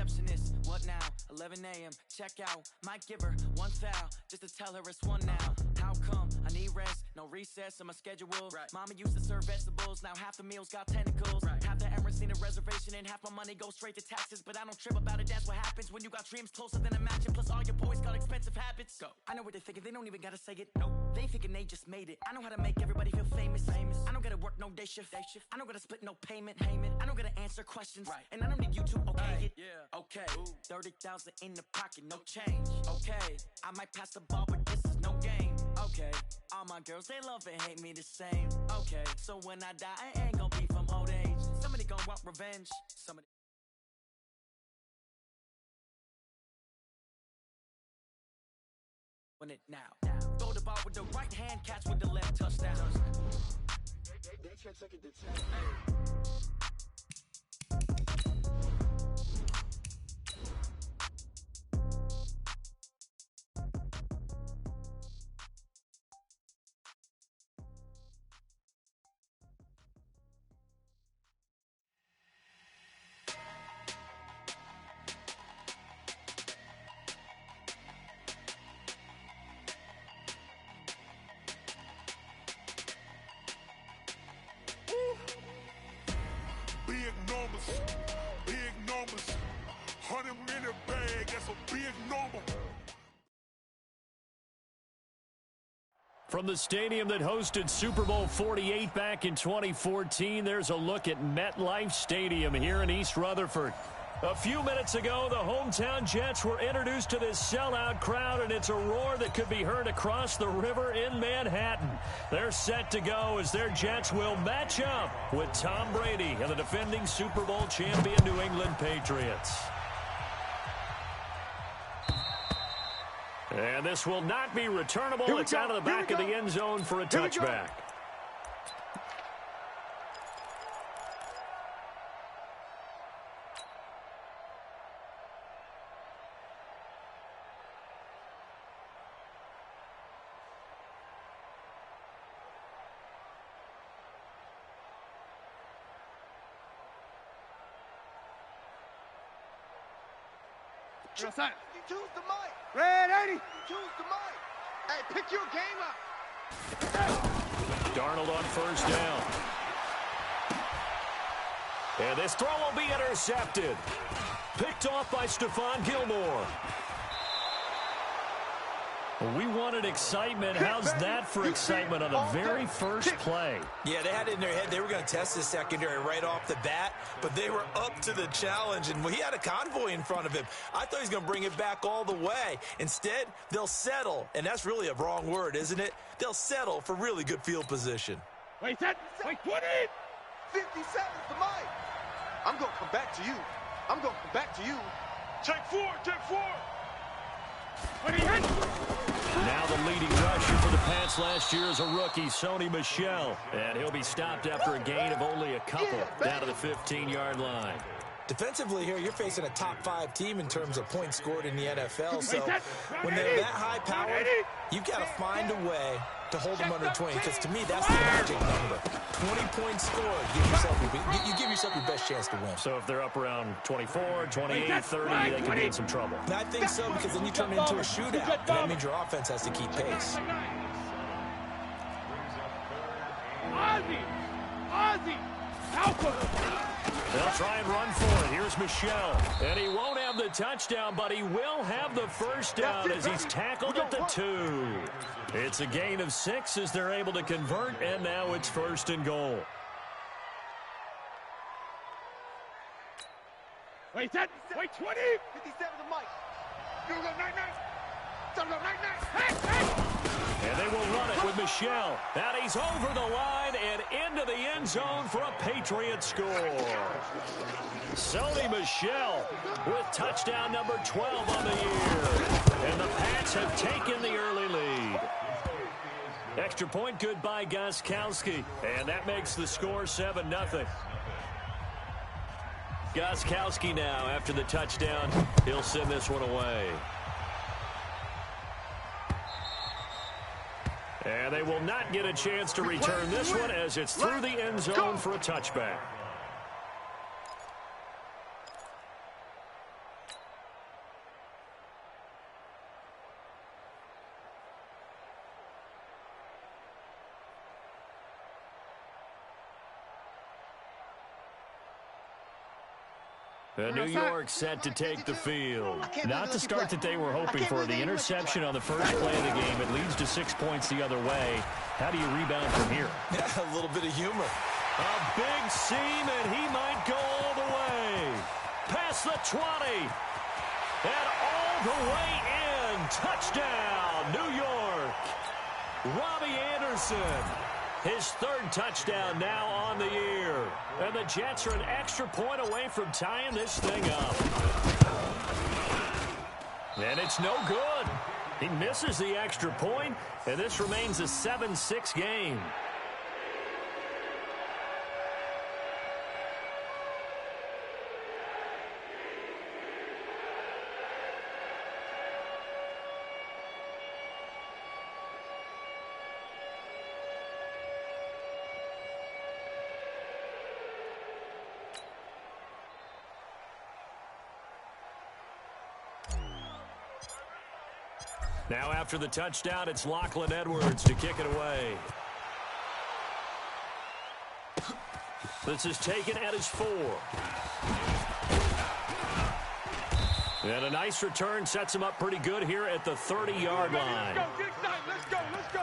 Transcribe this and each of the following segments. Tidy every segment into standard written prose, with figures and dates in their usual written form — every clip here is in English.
receptionist. What now? 11 a.m. Check out. Might give her one foul just to tell her it's one now. How come? I need rest. No recess on my schedule. Right. Mama used to serve vegetables. Now half the meals got tentacles. Right. Half the Emirates need a reservation and half my money goes straight to taxes. But I don't trip about it. That's what happens when you got dreams closer than imagine. Plus all your boys got expensive habits. Go. I know what they're thinking. They don't even gotta say it. Nope. They thinking they just made it. I know how to make everybody feel famous. I don't gotta work no day shift. I don't gotta split no payment. I don't gotta answer questions. Right. And I don't need you to okay it. Yeah. Okay. 30,000 in the pocket, no change. Okay. I might pass the ball, but this is no game. Okay. All my girls, they love and hate me the same. Okay. So when I die, I ain't gonna be from old age. Somebody gonna want revenge. Somebody. Win it now. Throw the ball with the right hand, catch with the left, touchdown. They can't take it to 10. Big numbers, 100-minute bag, that's a big number. From the stadium that hosted Super Bowl 48 back in 2014, there's a look at MetLife Stadium here in East Rutherford. A few minutes ago, the hometown Jets were introduced to this sellout crowd, and it's a roar that could be heard across the river in Manhattan. They're set to go as their Jets will match up with Tom Brady and the defending Super Bowl champion New England Patriots. And this will not be returnable. It's out of the back of the end zone for a touchback. Choose the mic. Red 80. Choose the mic. Hey, pick your game up. Darnold on first down. And this throw will be intercepted. Picked off by Stephon Gilmore. We wanted excitement. How's that for excitement on the very first play? Yeah, they had it in their head. They were going to test the secondary right off the bat, but they were up to the challenge, and he had a convoy in front of him. I thought he was going to bring it back all the way. Instead, they'll settle, and that's really a wrong word, isn't it? They'll settle for really good field position. Wait, 20. 57's the mic. I'm going to come back to you. Take four. When he hits. Now the leading rusher for the Pats last year is a rookie, Sony Michel. And he'll be stopped after a gain of only a couple down to the 15-yard line. Defensively here, you're facing a top-5 team in terms of points scored in the NFL. So when they're that high-powered, you've got to find a way to hold them under 20. Because to me, that's the magic number. 20 points scored. You give yourself your best chance to win. So if they're up around 24, 28, 30, they can be in some trouble. And I think so, because then you turn it into a shootout. And that means your offense has to keep pace. Ozzy. They'll try and run for it. Here's Michel. And he won't have the touchdown, but he will have the first down as he's tackled at the 2. It's a gain of 6 as they're able to convert, and now it's 1st and goal. Wait, 20. 57 the mic. Go, 9. And they will run it with Michel. And he's over the line and into the end zone for a Patriot score. Sony Michel with touchdown number 12 on the year. And the Pats have taken the early lead. Extra point good by Gostkowski. And that makes the score 7-0. Gostkowski now after the touchdown. He'll send this one away. And they will not get a chance to return this one as it's through the end zone for a touchback. New York set to take the field. Not the start that they were hoping for. The interception on the first play of the game. It leads to 6 points the other way. How do you rebound from here? Yeah, a little bit of humor. A big seam, and he might go all the way. Past the 20. And all the way in. Touchdown, New York. Robbie Anderson. His third touchdown now on the year. And the Jets are an extra point away from tying this thing up. And it's no good. He misses the extra point, and this remains a 7-6 game. Now after the touchdown, it's Lachlan Edwards to kick it away. This is taken at his 4. And a nice return sets him up pretty good here at the 30-yard line. Let's go, get excited. Let's go, let's go.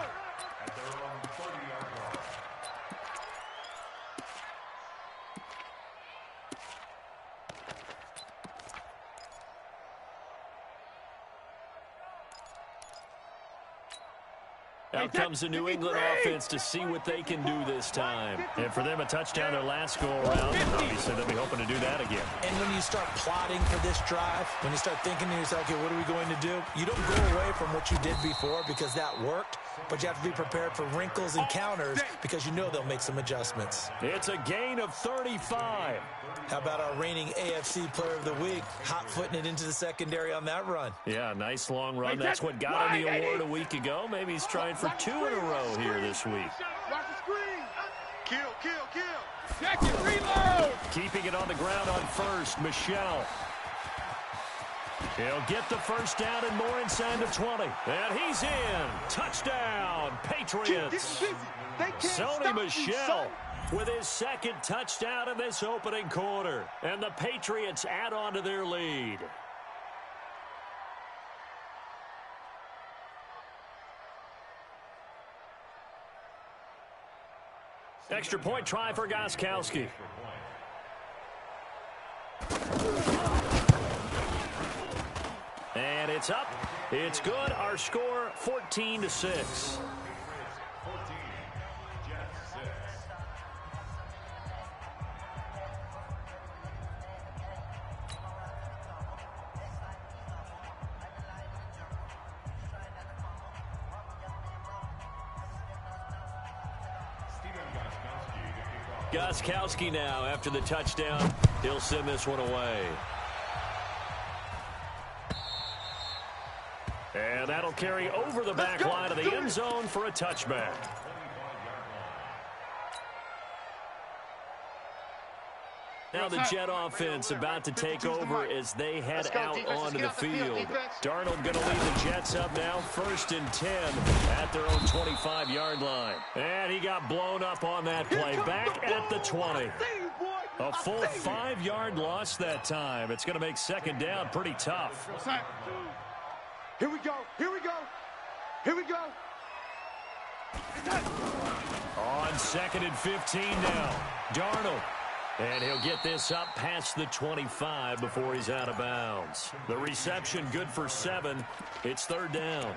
Out comes the New England offense to see what they can do this time. And for them, a touchdown their last go-around. Obviously, they'll be hoping to do that again. And when you start plotting for this drive, when you start thinking to yourself, okay, what are we going to do? You don't go away from what you did before because that worked, but you have to be prepared for wrinkles and counters because you know they'll make some adjustments. It's a gain of 35. How about our reigning AFC Player of the Week, hot-footing it into the secondary on that run? Yeah, nice long run. That's what got him the award a week ago. Maybe he's trying for 2 in a row here this week. Watch the screen. Kill. Check it, reload! Keeping it on the ground on first, Michelle. He'll get the first down and more inside the 20. And he's in. Touchdown, Patriots. Sony Michel with his second touchdown in this opening quarter. And the Patriots add on to their lead. Extra point try for Gostkowski. And it's up. It's good. Our score, 14-6. Gostkowski now after the touchdown. He'll send this one away. And that'll carry over the back line of the end zone for a touchback. Now the Jet offense about to take over as they head out onto the field. Darnold going to lead the Jets up now, 1st and 10 at their own 25-yard line. And he got blown up on that play, back at the 20. A full 5-yard loss that time. It's going to make second down pretty tough. Here we go. On 2nd and 15 now. Darnold. And he'll get this up past the 25 before he's out of bounds. The reception good for 7. It's 3rd down.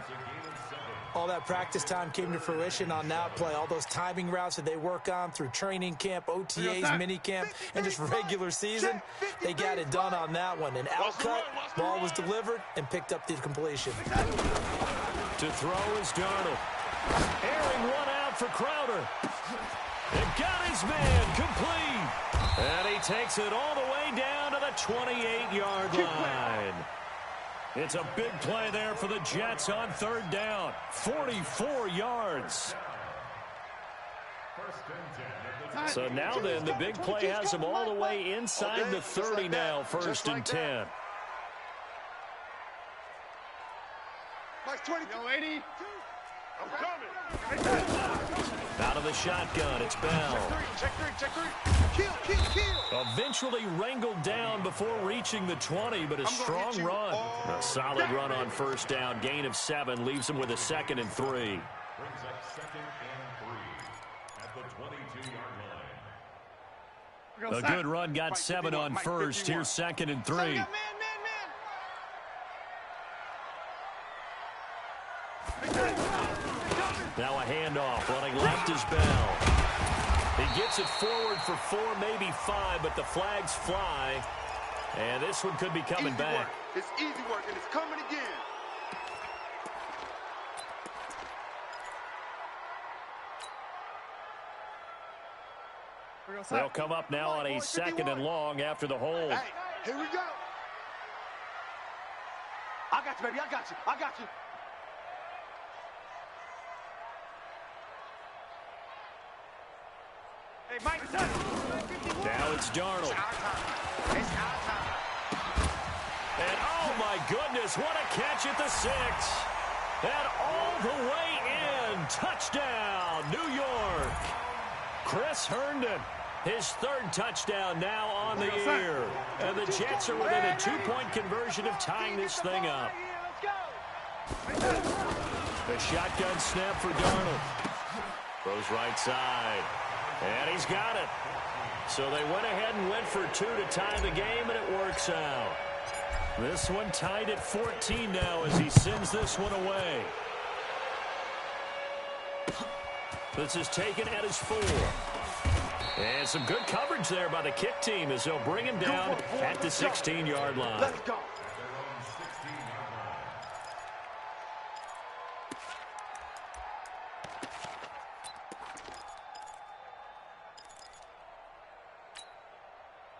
All that practice time came to fruition on that play. All those timing routes that they work on through training camp, OTAs, minicamp, and just regular season, they got it done on that one. An outcut, ball was delivered, and picked up the completion. To throw is Darnold. Airing one out for Crowder. And got his man complete. And he takes it all the way down to the 28-yard line. It's a big play there for the Jets on 3rd down. 44 yards. So now then, the big play has them all the way inside the 30 now, 1st and 10. Mike 20. I'm coming. Out of the shotgun, it's Bell. Check three. Kill. Eventually wrangled down before reaching the 20, but a strong run. A solid run on first down. Gain of 7 leaves him with a 2nd and 3. Brings up 2nd and 3 at the 22-yard line. A good run, got 7 on first. Here's 2nd and 3. Now a handoff, running left is Bell. He gets it forward for 4, maybe 5, but the flags fly. And this one could be coming back. It's easy work, and it's coming again. They'll come up now on a 2nd and long after the hold. Hey, here we go. I got you, baby. I got you. Hey, Mike. Now it's Darnold. It's our time. And oh my goodness, what a catch at the 6. And all the way in. Touchdown, New York. Chris Herndon. His 3rd touchdown now on the year. And the Jets are within a 2-point conversion of tying this thing up. The shotgun snap for Darnold. Throws right side. And he's got it. So they went ahead and went for 2 to tie the game, and it works out. This one tied at 14 now as he sends this one away. This is taken at his 4. And some good coverage there by the kick team as they'll bring him down at the 16-yard line. Let's go.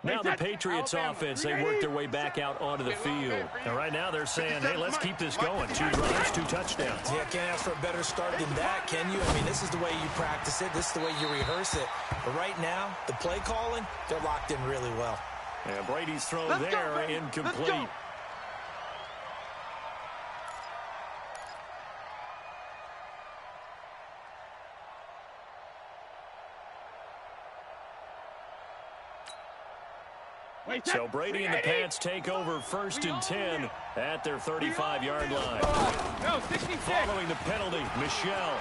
Now the Patriots offense, they work their way back out onto the field. And right now they're saying, hey, let's keep this going. 2 drives, 2 touchdowns. Yeah, can't ask for a better start than that, can you? I mean, this is the way you practice it. This is the way you rehearse it. But right now, the play calling, they're locked in really well. Yeah, Brady's throw there, incomplete. So Brady and the Pats take over 1st and 10 at their 35-yard line. Following the penalty, Michel.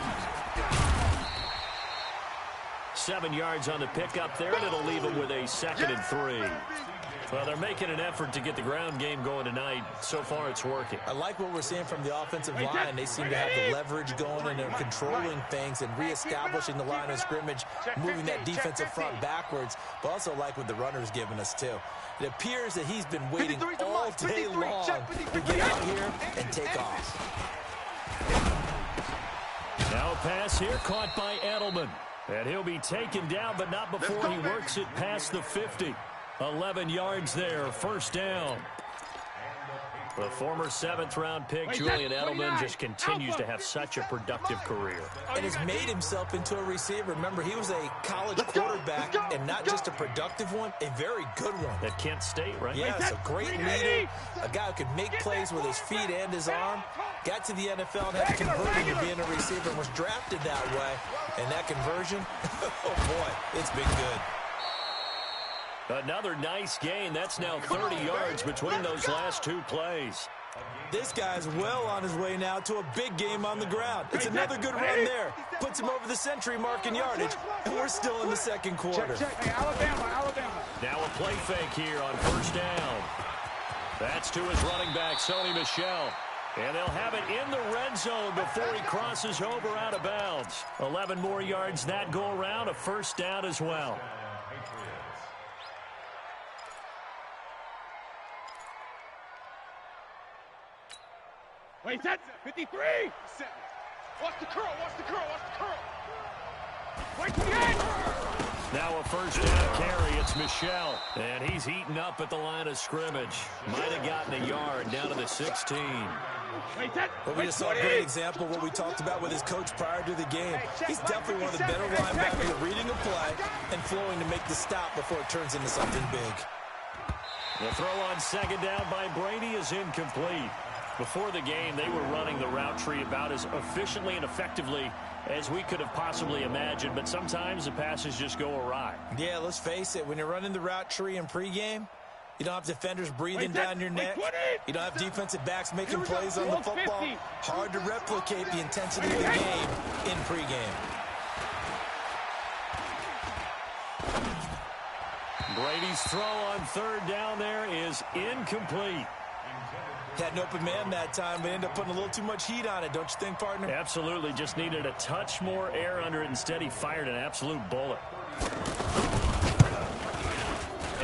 7 yards on the pickup there, and it'll leave him with a 2nd and 3. Well, they're making an effort to get the ground game going tonight. So far, it's working. I like what we're seeing from the offensive line. They seem to have the leverage going, and they're controlling things and reestablishing the line of scrimmage, moving that defensive front backwards, but also like what the runner's giving us, too. It appears that he's been waiting all day long to get out here and take off. Now a pass here caught by Edelman. And he'll be taken down, but not before he works it past the 50. 11 yards there, 1st down. The former 7th-round pick, Julian Edelman, just continues to have such a productive career. And has made himself into a receiver. Remember, he was a college quarterback, and not just a productive one, a very good one. At Kent State, right? Yeah, it's a great leader, a guy who can make plays with his feet and his arm. Got to the NFL and had to convert into being a receiver and was drafted that way. And that conversion, oh boy, it's been good. Another nice gain. That's now 30 yards between those last 2 plays. This guy's well on his way now to a big game on the ground. It's another good run there. Puts him over the century mark in yardage, and we're still in the 2nd quarter. Hey, Alabama. Now a play fake here on 1st down. That's to his running back, Sony Michel. And they'll have it in the red zone before he crosses over out of bounds. 11 more yards that go around, a 1st down as well. Wait, that's 53. Watch the curl. Wait for the end. Now a 1st down carry. It's Michel. And he's heating up at the line of scrimmage. Might have gotten a yard down to the 16. But we just saw a great example of what we talked about with his coach prior to the game. He's definitely one of the better linebackers at reading a play and flowing to make the stop before it turns into something big. The throw on 2nd down by Brady is incomplete. Before the game, they were running the route tree about as efficiently and effectively as we could have possibly imagined, but sometimes the passes just go awry. Yeah, let's face it, when you're running the route tree in pregame, you don't have defenders breathing down your neck. You don't have defensive backs making plays on the football. Hard to replicate the intensity of the game in pregame. Brady's throw on third down there is incomplete. Had an open man that time, but ended up putting a little too much heat on it, don't you think, partner? Absolutely. Just needed a touch more air under it. Instead, he fired an absolute bullet.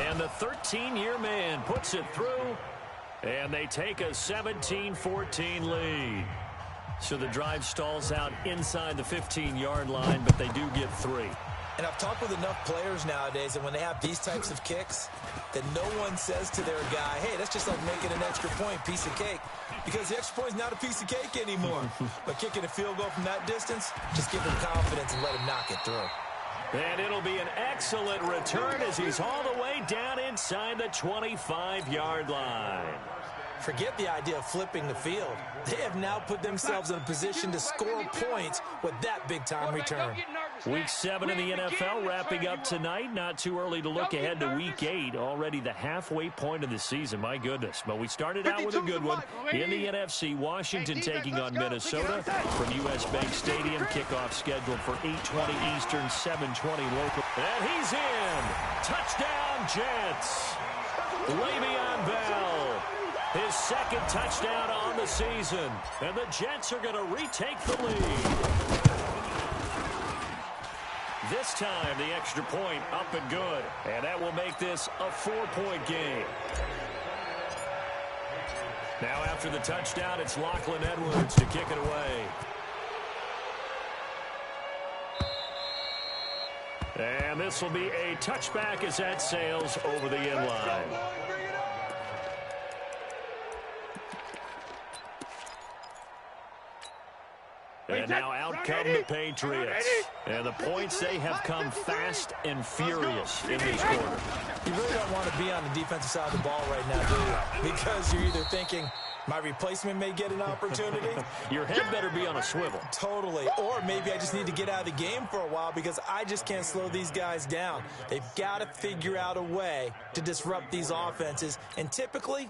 And the 13-year man puts it through, and they take a 17-14 lead. So the drive stalls out inside the 15-yard line, but they do get 3. And I've talked with enough players nowadays that when they have these types of kicks, that no one says to their guy, hey, that's just like making an extra point, piece of cake. Because the extra point is not a piece of cake anymore. But kicking a field goal from that distance, just give him confidence and let him knock it through. And it'll be an excellent return as he's all the way down inside the 25-yard line. Forget the idea of flipping the field. They have now put themselves in a position to score points with that big-time return. Week 7 in the NFL wrapping up tonight. Not too early to look ahead to Week 8. Already the halfway point of the season. My goodness. But we started out with a good one. In the NFC, Washington taking on Minnesota from U.S. Bank Stadium. Kickoff scheduled for 8:20 Eastern, 7:20 local. And he's in. Touchdown, Jets. Le'Veon Bell. His second touchdown on the season. And the Jets are going to retake the lead. This time, the extra point up and good. And that will make this a 4-point game. Now, after the touchdown, it's Lachlan Edwards to kick it away. And this will be a touchback as that sails over the end line. And now out come the Patriots. And the points, they have come fast and furious in this quarter. You really don't want to be on the defensive side of the ball right now, do you? Because you're either thinking, my replacement may get an opportunity. Your head better be on a swivel. Totally. Or maybe I just need to get out of the game for a while because I just can't slow these guys down. They've got to figure out a way to disrupt these offenses. And typically,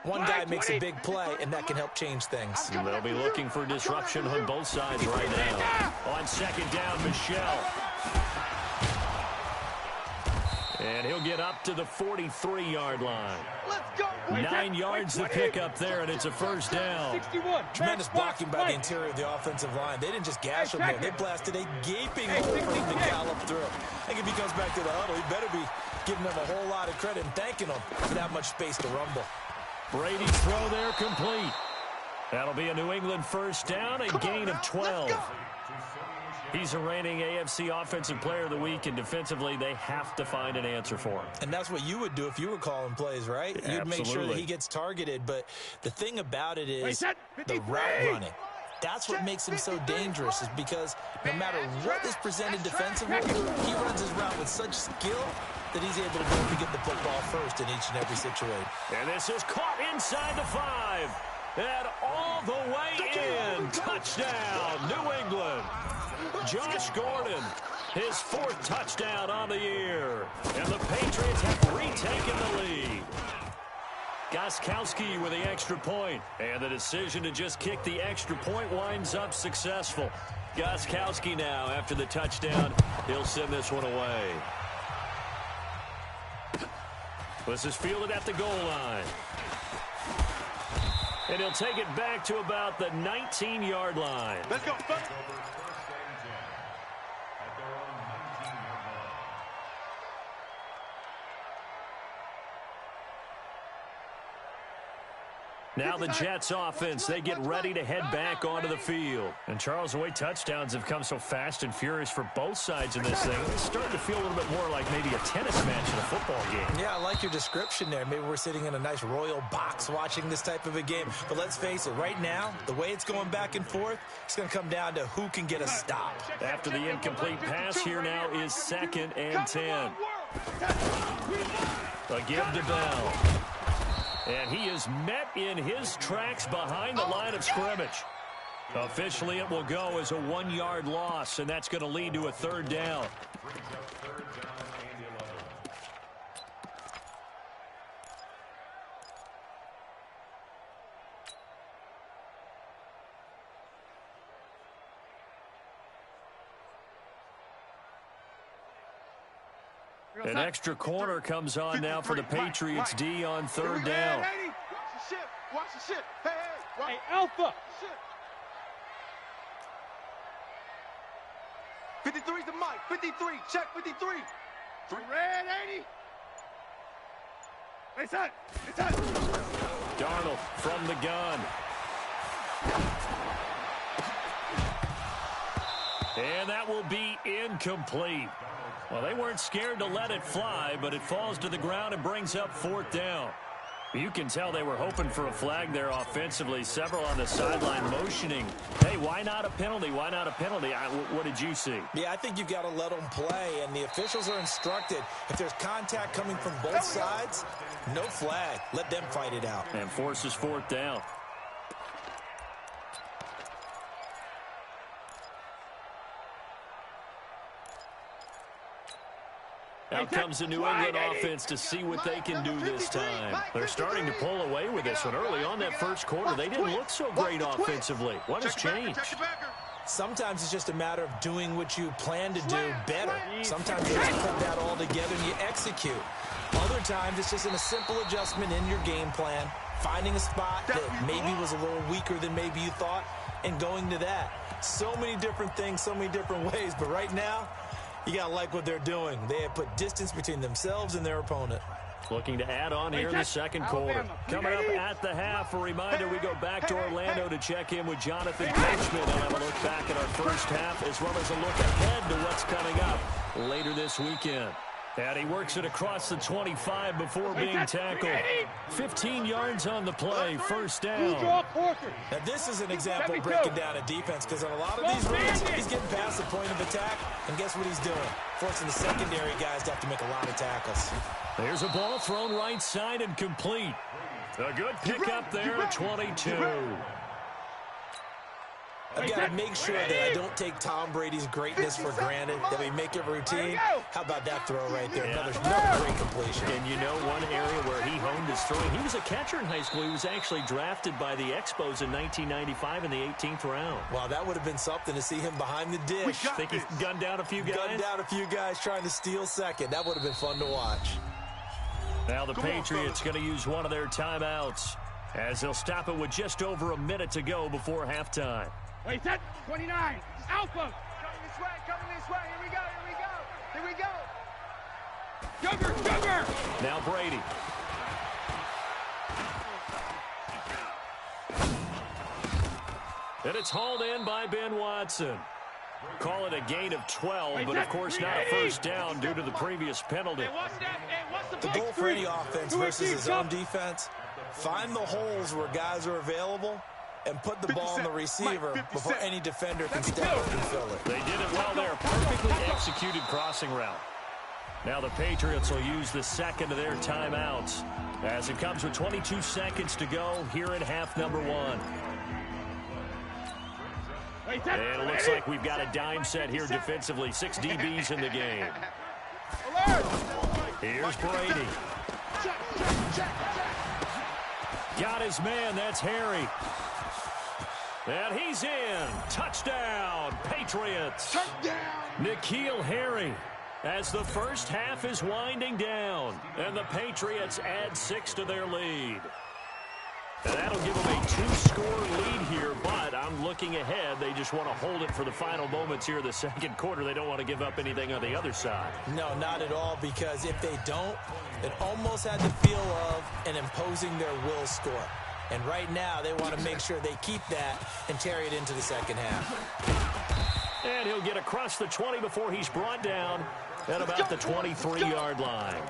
one guy makes a big play, and that can help change things. They'll be looking for disruption on both sides right now. On second down, Michelle. And he'll get up to the 43-yard line. Let's go. 9 yards to pick up there, and it's a first down. Tremendous blocking by the interior of the offensive line. They didn't just gash him there. They blasted a gaping hole for him to gallop through. I think if he comes back to the huddle, he better be giving them a whole lot of credit and thanking them for that much space to rumble. Brady's throw there complete. That'll be a New England first down, a gain of 12. He's a reigning AFC Offensive Player of the Week, and defensively, they have to find an answer for him. And that's what you would do if you were calling plays, right? Yeah, you'd make sure that he gets targeted. But the thing about it is the route running. That's what makes him so dangerous, is because no matter what is presented defensively, he runs his route with such skill that he's able to go and get the football first in each and every situation. And this is caught inside the 5. And all the way in. Touchdown, New England. Josh Gordon, his 4th touchdown on the year. And the Patriots have retaken the lead. Gostkowski with the extra point. And the decision to just kick the extra point winds up successful. Gostkowski now, after the touchdown, he'll send this one away. This is fielded at the goal line. And he'll take it back to about the 19-yard line. Let's go. Now the Jets offense, they get ready to head back onto the field. And Charles, the way touchdowns have come so fast and furious for both sides in this thing, it's starting to feel a little bit more like maybe a tennis match in a football game. Yeah, I like your description there. Maybe we're sitting in a nice royal box watching this type of a game. But let's face it, right now, the way it's going back and forth, it's going to come down to who can get a stop. After the incomplete pass, here now is 2nd and 10. A give to Bell. And he is met in his tracks behind the line of scrimmage. Officially, it will go as a 1-yard loss, and that's going to lead to a third down. Brings up third down and 11. An extra corner comes on now for the Patriots D on third down. Watch the ship. Watch the ship. Hey, Alpha. 53's the mic. 53. Check 53. Red 80. Hey, son. Darnold from the gun. And that will be incomplete. Well, they weren't scared to let it fly, but it falls to the ground and brings up fourth down. You can tell they were hoping for a flag there offensively. Several on the sideline motioning. Hey, why not a penalty? Why not a penalty? What did you see? Yeah, I think you've got to let them play, and the officials are instructed. If there's contact coming from both sides, no flag. Let them fight it out. And forces fourth down. Out comes the New England offense to see what they can do this time. They're starting to pull away with this one. Early on that first quarter, they didn't look so great offensively. What has changed? Sometimes it's just a matter of doing what you plan to do better. Sometimes you just put that all together and you execute. Other times it's just in a simple adjustment in your game plan, finding a spot that maybe was a little weaker than maybe you thought, and going to that. So many different things, so many different ways, but right now, you got to like what they're doing. They have put distance between themselves and their opponent. Looking to add on here in the second quarter. Coming up at the half, a reminder, we go back to Orlando to check in with Jonathan Coachman and have a look back at our first half, as well as a look ahead to what's coming up later this weekend. And he works it across the 25 before being tackled. 15 yards on the play, first down. Now, this is an example of breaking down a defense, because on a lot of these runs, he's getting past the point of attack, and guess what he's doing? Forcing the secondary guys to have to make a lot of tackles. There's a ball thrown right side and complete. A good pickup there at 22. I've got to make sure that I don't take Tom Brady's greatness for granted, that we make it routine. How about that throw right there? Another great completion. And you know one area where he honed his throwing, he was a catcher in high school. He was actually drafted by the Expos in 1995 in the 18th round. Wow, that would have been something to see him behind the dish. Think he gunned down a few guys? Gunned down a few guys trying to steal second. That would have been fun to watch. Now the Patriots going to use one of their timeouts, as they'll stop it with just over a minute to go before halftime. Wait, set 29. Alpha. Coming this way. Here we go. Younger. Now Brady. And it's hauled in by Ben Watson. Call it a gain of 12, but of course not a first down due to the previous penalty. The goal for any offense versus his own defense, find the holes where guys are available and put the ball on the receiver before any defender can step up and fill it. They did it well there. Perfectly executed crossing route. Now the Patriots will use the second of their timeouts as it comes with 22 seconds to go here in half number one. And it looks like we've got a dime set here defensively. 6 DBs in the game. Here's Brady. Got his man. That's Harry. And he's in. Touchdown, Patriots. N'Keal Harry, as the first half is winding down, and the Patriots add 6 to their lead. And that'll give them a 2-score lead here, but I'm looking ahead. They just want to hold it for the final moments here in the second quarter. They don't want to give up anything on the other side. No, not at all, because if they don't, it almost had the feel of an imposing their will score. And right now, they want to make sure they keep that and carry it into the second half. And he'll get across the 20 before he's brought down at about the 23-yard line.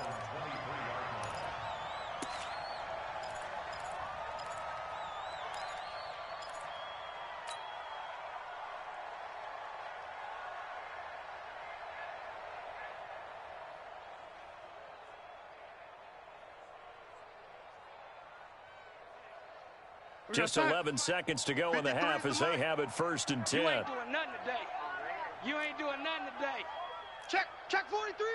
Just 11 seconds to go in the half as they have it 1st and 10. You ain't doing nothing today. You ain't doing nothing today. Check 43.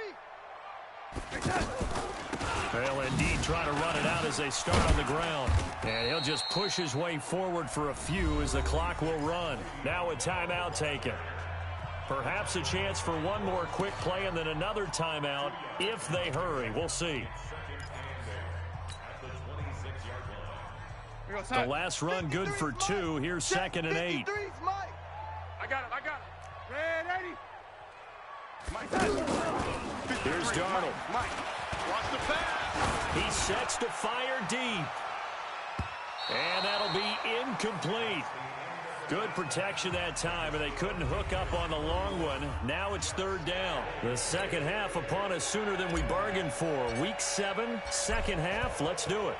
Well, indeed, trying to run it out as they start on the ground. And he'll just push his way forward for a few as the clock will run. Now a timeout taken. Perhaps a chance for one more quick play and then another timeout if they hurry. We'll see. The last run good for 2. Here's 2nd and 8. I got him. Red 80. Here's Darnold. Mike, watch the pass. He sets to fire deep. And that'll be incomplete. Good protection that time, and they couldn't hook up on the long one. Now it's 3rd down. The second half upon us sooner than we bargained for. Week 7, second half. Let's do it.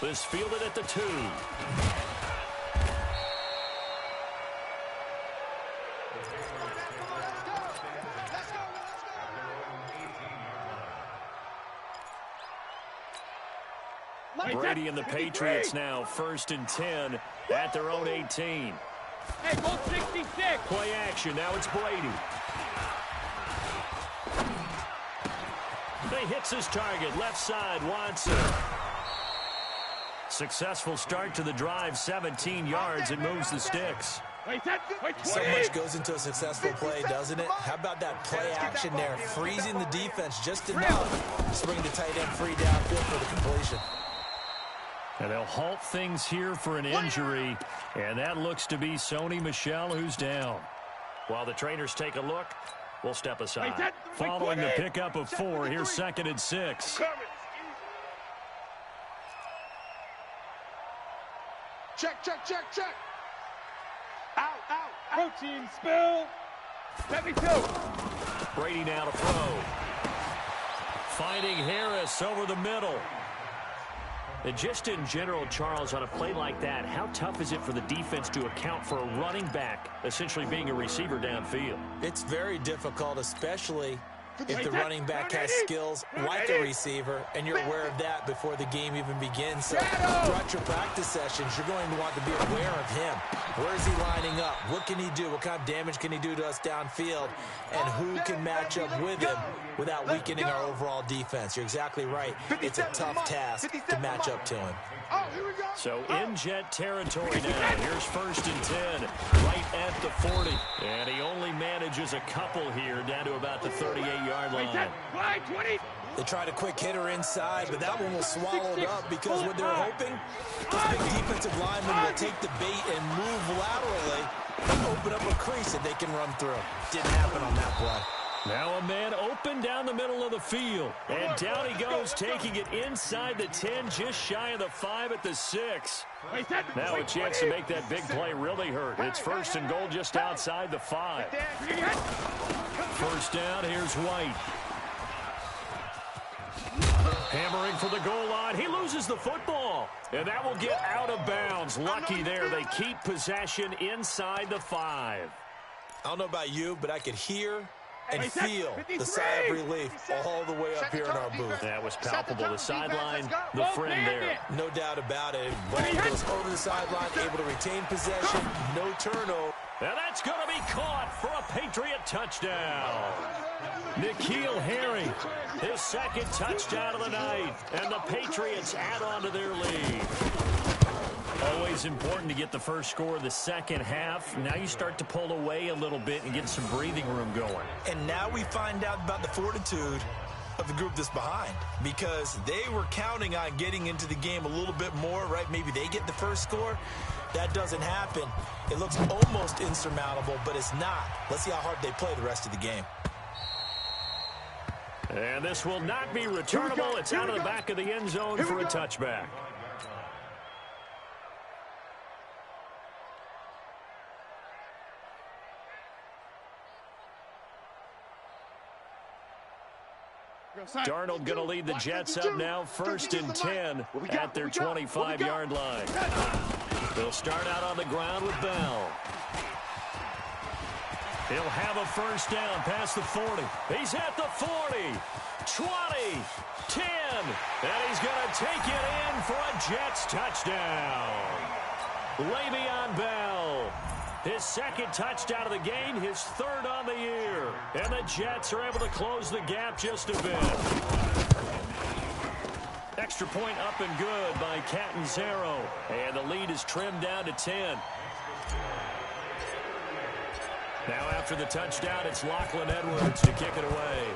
This fielded at the 2. Brady and the Patriots now 1st and 10 at their own 18. Hey, go 66. Play action. Now it's Brady. He hits his target. Left side, Watson. Successful start to the drive, 17 yards, and moves the sticks. So much goes into a successful play, doesn't it? How about that play action there, freezing the defense just enough to bring the tight end free downfield for the completion. And they'll halt things here for an injury, and that looks to be Sony Michel, who's down. While the trainers take a look, we'll step aside. Following the pickup of 4, here's 2nd and 6. Check. Out. Protein spill. Let me go. Brady now to throw. Finding Harris over the middle. And just in general, Charles, on a play like that, how tough is it for the defense to account for a running back essentially being a receiver downfield? It's very difficult, especially if the running back has skills like a receiver, and you're aware of that before the game even begins. So throughout your practice sessions, you're going to want to be aware of him. Where is he lining up? What can he do? What kind of damage can he do to us downfield? And who can match up with him without weakening our overall defense? You're exactly right. It's a tough task to match up to him. So in jet territory now. Here's 1st and 10, right at the 40. And he only manages a couple here down to about the 38-yard line. They tried a quick hitter inside, but that one was swallowed up because what they're hoping, this big defensive lineman will take the bait and move laterally and open up a crease that they can run through. Didn't happen on that play. Now a man open down the middle of the field. And down he goes, taking it inside the 10, just shy of the 5 at the 6. Now a chance to make that big play really hurt. It's 1st and goal just outside the 5. 1st down, here's White. Hammering for the goal line. He loses the football. And that will get out of bounds. Lucky there. They keep possession inside the 5. I don't know about you, but I could hear and feel the sigh of relief all the way up here in our booth. That was palpable. The sideline, the friend there. No doubt about it. Ball goes over the sideline, able to retain possession, no turnover. And that's going to be caught for a Patriot touchdown. N'Keal Harry, his 2nd touchdown of the night. And the Patriots add on to their lead. Always important to get the first score of the second half. Now you start to pull away a little bit and get some breathing room going. And now we find out about the fortitude of the group that's behind, because they were counting on getting into the game a little bit more, right? Maybe they get the first score. That doesn't happen. It looks almost insurmountable, but it's not. Let's see how hard they play the rest of the game. And this will not be returnable. It's out of the back of the end zone for a touchback. Darnold going to lead the Jets up now, 1st and 10 at their 25-yard line. They'll start out on the ground with Bell. He'll have a 1st down past the 40. He's at the 40, 20, take it in for a Jets touchdown. Le'Veon Bell, his second touchdown of the game, his third on the year. And the Jets are able to close the gap just a bit. Extra point up and good by Catanzaro. And the lead is trimmed down to 10. Now after the touchdown, it's Lachlan Edwards to kick it away.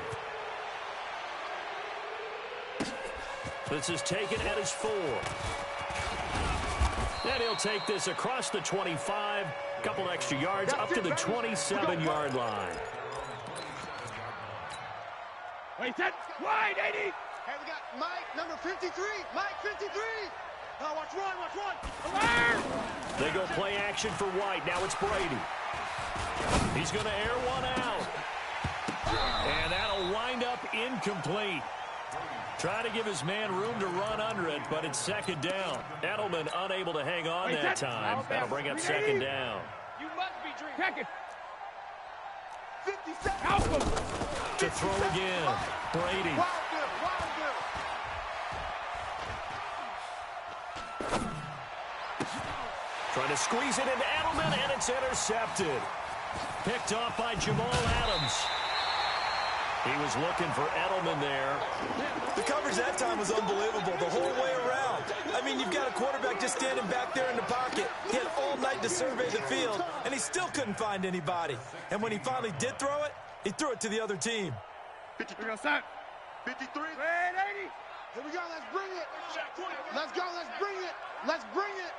This is taken at his 4. And he'll take this across the 25. Couple extra yards up to the 27-yard line. Wait, set, wide, 80. Hey, we got Mike, number 53. Mike, 53. Oh, watch one. Alert! They go play action for White. Now it's Brady. He's going to air one out. And that'll wind up incomplete. Trying to give his man room to run under it, but it's second down. Edelman unable to hang on that time. That'll bring up second down. You must be dreaming. Check it. 57. To throw again. Brady. Wild. Trying to squeeze it into Edelman, and it's intercepted. Picked off by Jamal Adams. He was looking for Edelman there. The coverage that time was unbelievable the whole way around. I mean, you've got a quarterback just standing back there in the pocket. He had all night to survey the field, and he still couldn't find anybody. And when he finally did throw it, he threw it to the other team. 53 on set. 53. Red 80. Here we go. Let's bring it. Let's go. Let's bring it. Let's bring it.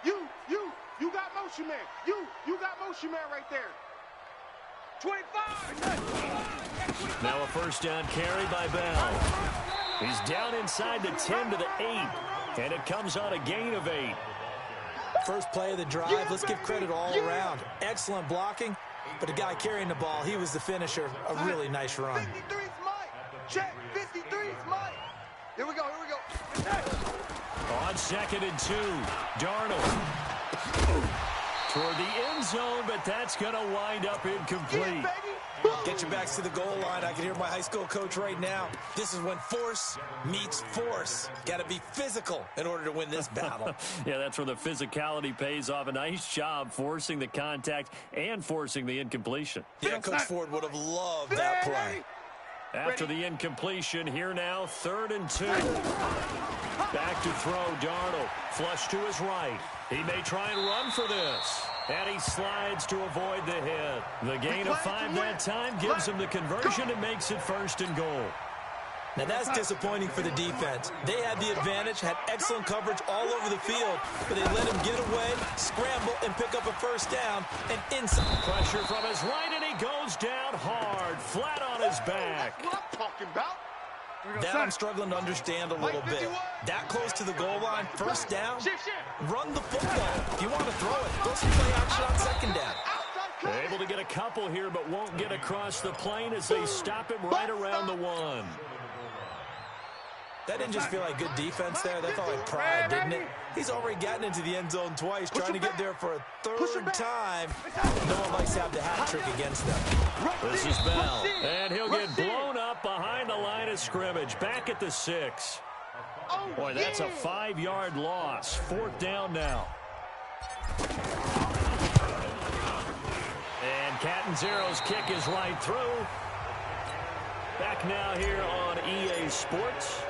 You got motion man. You got motion man right there. 25. Now a first down carry by Bell. He's down inside the 10 to the 8, and it comes on a gain of 8. First play of the drive, let's give credit all around. Excellent blocking, but the guy carrying the ball, he was the finisher. A really nice run. 53's Mike. Check. 53's Mike. Here we go. On second and 2, Darnold. Toward the end zone, but that's going to wind up incomplete. Get your backs to the goal line. I can hear my high school coach right now. This is when force meets force. Got to be physical in order to win this battle. Yeah, that's where the physicality pays off. A nice job forcing the contact and forcing the incompletion. Yeah, Coach Ford would have loved that play. After the incompletion, here now, 3rd and 2. Back to throw, Darnold. Flush to his right. He may try and run for this. And he slides to avoid the hit. The gain of 5 that time gives him the conversion and makes it 1st and goal. Now that's disappointing for the defense. They had the advantage, had excellent coverage all over the field, but they let him get away, scramble, and pick up a first down, and inside. Pressure from his right, and he goes down hard, flat on his back. That's what I'm talking about. That I'm struggling to understand a little bit. That close to the goal line, first down, run the football. If you want to throw it, go some play action on second down. They're able to get a couple here, but won't get across the plane as they stop him right around the 1. That didn't just feel like good defense there. That felt like pride, didn't it? He's already gotten into the end zone twice, trying to get there for a 3rd time. No one likes to have the hat trick against them. This is Bell, and he'll get blown up behind the line of scrimmage, back at the 6. Boy, that's a 5-yard loss. 4th down now. And Catanzaro's kick is right through. Back now here on EA Sports,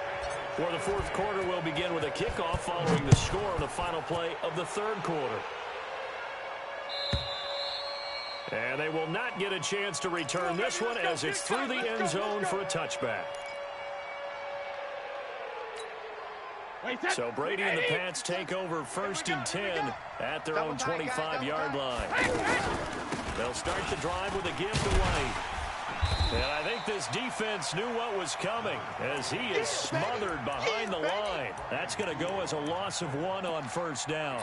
where the 4th quarter will begin with a kickoff following the score on the final play of the 3rd quarter. And they will not get a chance to return this one as it's through the end zone for a touchback. So Brady and the Pats take over 1st and 10 at their own 25-yard line. They'll start the drive with a give to White. And I think this defense knew what was coming as he is smothered behind the line. That's going to go as a loss of 1 on 1st down.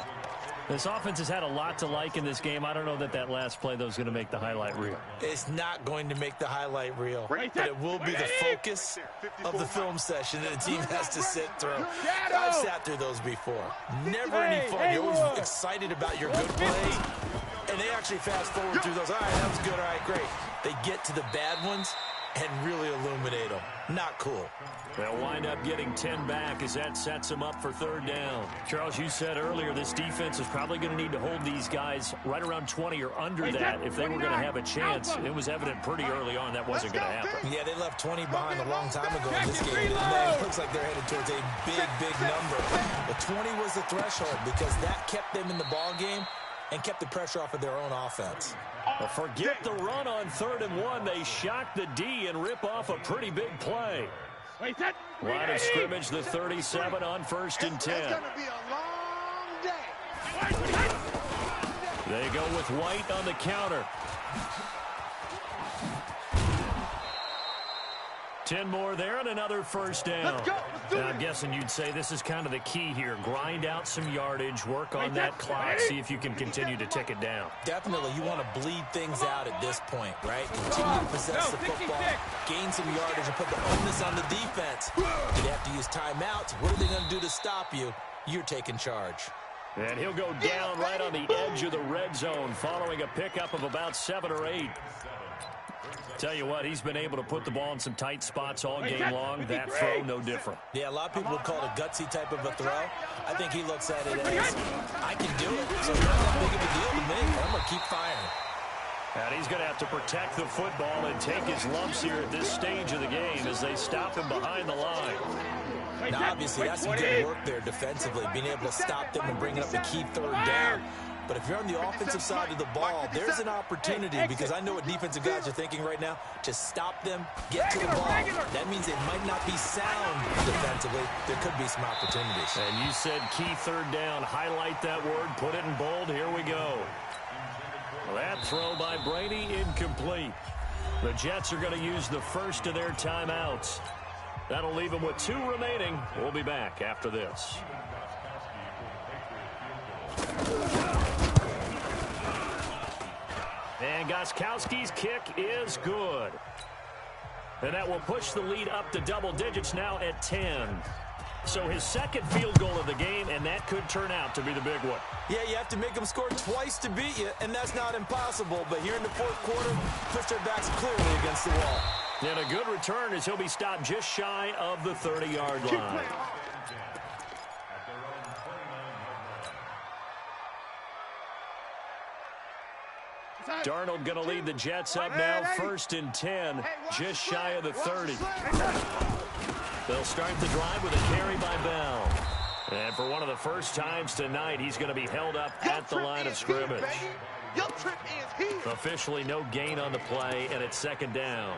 This offense has had a lot to like in this game. I don't know that last play, though, is going to make the highlight reel. It's not going to make the highlight reel, but it will be the focus of the film session that the team has to sit through. I've sat through those before. Never any fun. You're always excited about your good plays, and they actually fast forward through those. All right, that was good. All right, great. They get to the bad ones and really illuminate them. Not cool. They'll wind up getting 10 back as that sets them up for third down. Charles, you said earlier this defense is probably going to need to hold these guys right around 20 or under that if they were going to have a chance. It was evident pretty early on that wasn't going to happen. Yeah, they left 20 behind a long time ago in this game. It looks like they're headed towards a big number. But 20 was the threshold because that kept them in the ball game and kept the pressure off of their own offense. Well, forget the run on 3rd and 1. They shock the D and rip off a pretty big play. Line of scrimmage, the 37 on 1st and 10. It's going to be a long day. They go with White on the counter. 10 more there and another first down. Let's go. Let's do Now, it. I'm guessing you'd say this is kind of the key here. Grind out some yardage, work on that clock, see if you can continue to tick it down. Definitely, you want to bleed things out at this point, right? Continue to possess the football, gain some yardage, and put the onus on the defense. If they have to use timeouts, what are they going to do to stop you? You're taking charge. And he'll go down right on the edge of the red zone following a pickup of about 7 or 8. Tell you what, he's been able to put the ball in some tight spots all game long. That throw, no different. Yeah, a lot of people would call it a gutsy type of a throw. I think he looks at it as, I can do it, so it's not that big of a deal to me. I'm going to keep firing. And he's going to have to protect the football and take his lumps here at this stage of the game as they stop him behind the line. Now, obviously, that's some good work there defensively, being able to stop them and bringing up the key 3rd down. But if you're on the offensive side of the ball, there's an opportunity, because I know what defensive guys are thinking right now, to stop them, get to the ball. That means it might not be sound defensively. There could be some opportunities. And you said key 3rd down. Highlight that word. Put it in bold. Here we go. That throw by Brady, incomplete. The Jets are going to use the first of their timeouts. That'll leave them with 2 remaining. We'll be back after this. And Gostkowski's kick is good. And that will push the lead up to double digits now at 10. So his second field goal of the game, and that could turn out to be the big one. Yeah, you have to make them score twice to beat you, and that's not impossible. But here in the 4th quarter, push their backs clearly against the wall. And a good return as he'll be stopped just shy of the 30-yard line. Darnold going to lead the Jets up now, 1st and 10, just shy of the 30. They'll start the drive with a carry by Bell. And for one of the first times tonight, he's going to be held up at the line of scrimmage. Officially no gain on the play, and it's 2nd down.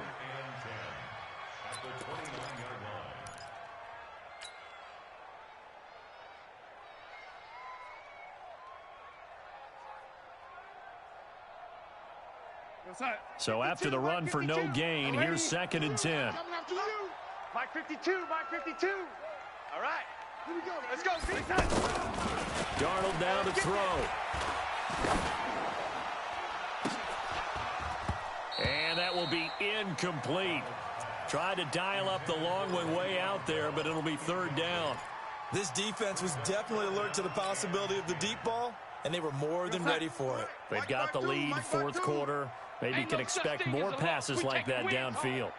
So after the run for no gain, here's 2nd and 10. Mike 52, Mike 52. All right, here we go. Let's go. Darnold down to throw. And that will be incomplete. Tried to dial up the long one way out there, but it'll be 3rd down. This defense was definitely alert to the possibility of the deep ball, and they were more than ready for it. They've got the lead, 4th quarter. Maybe you can expect more passes like that downfield.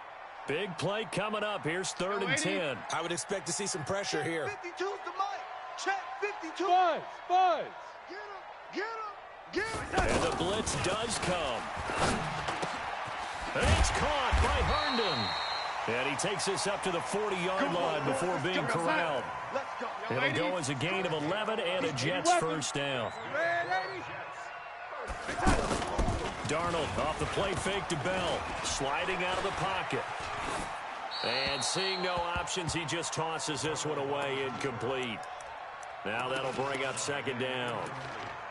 Big play coming up. Here's 3rd and 10. I would expect to see some pressure here. 52's the mic. Check 52. Boys. Get him. And the blitz does come. And it's caught by Herndon. And he takes this up to the 40-yard line before being corralled. It'll go as a gain of 11 and a Jets 1st down. Darnold off the play fake to Bell. Sliding out of the pocket. And seeing no options, he just tosses this one away, incomplete. Now that'll bring up 2nd down.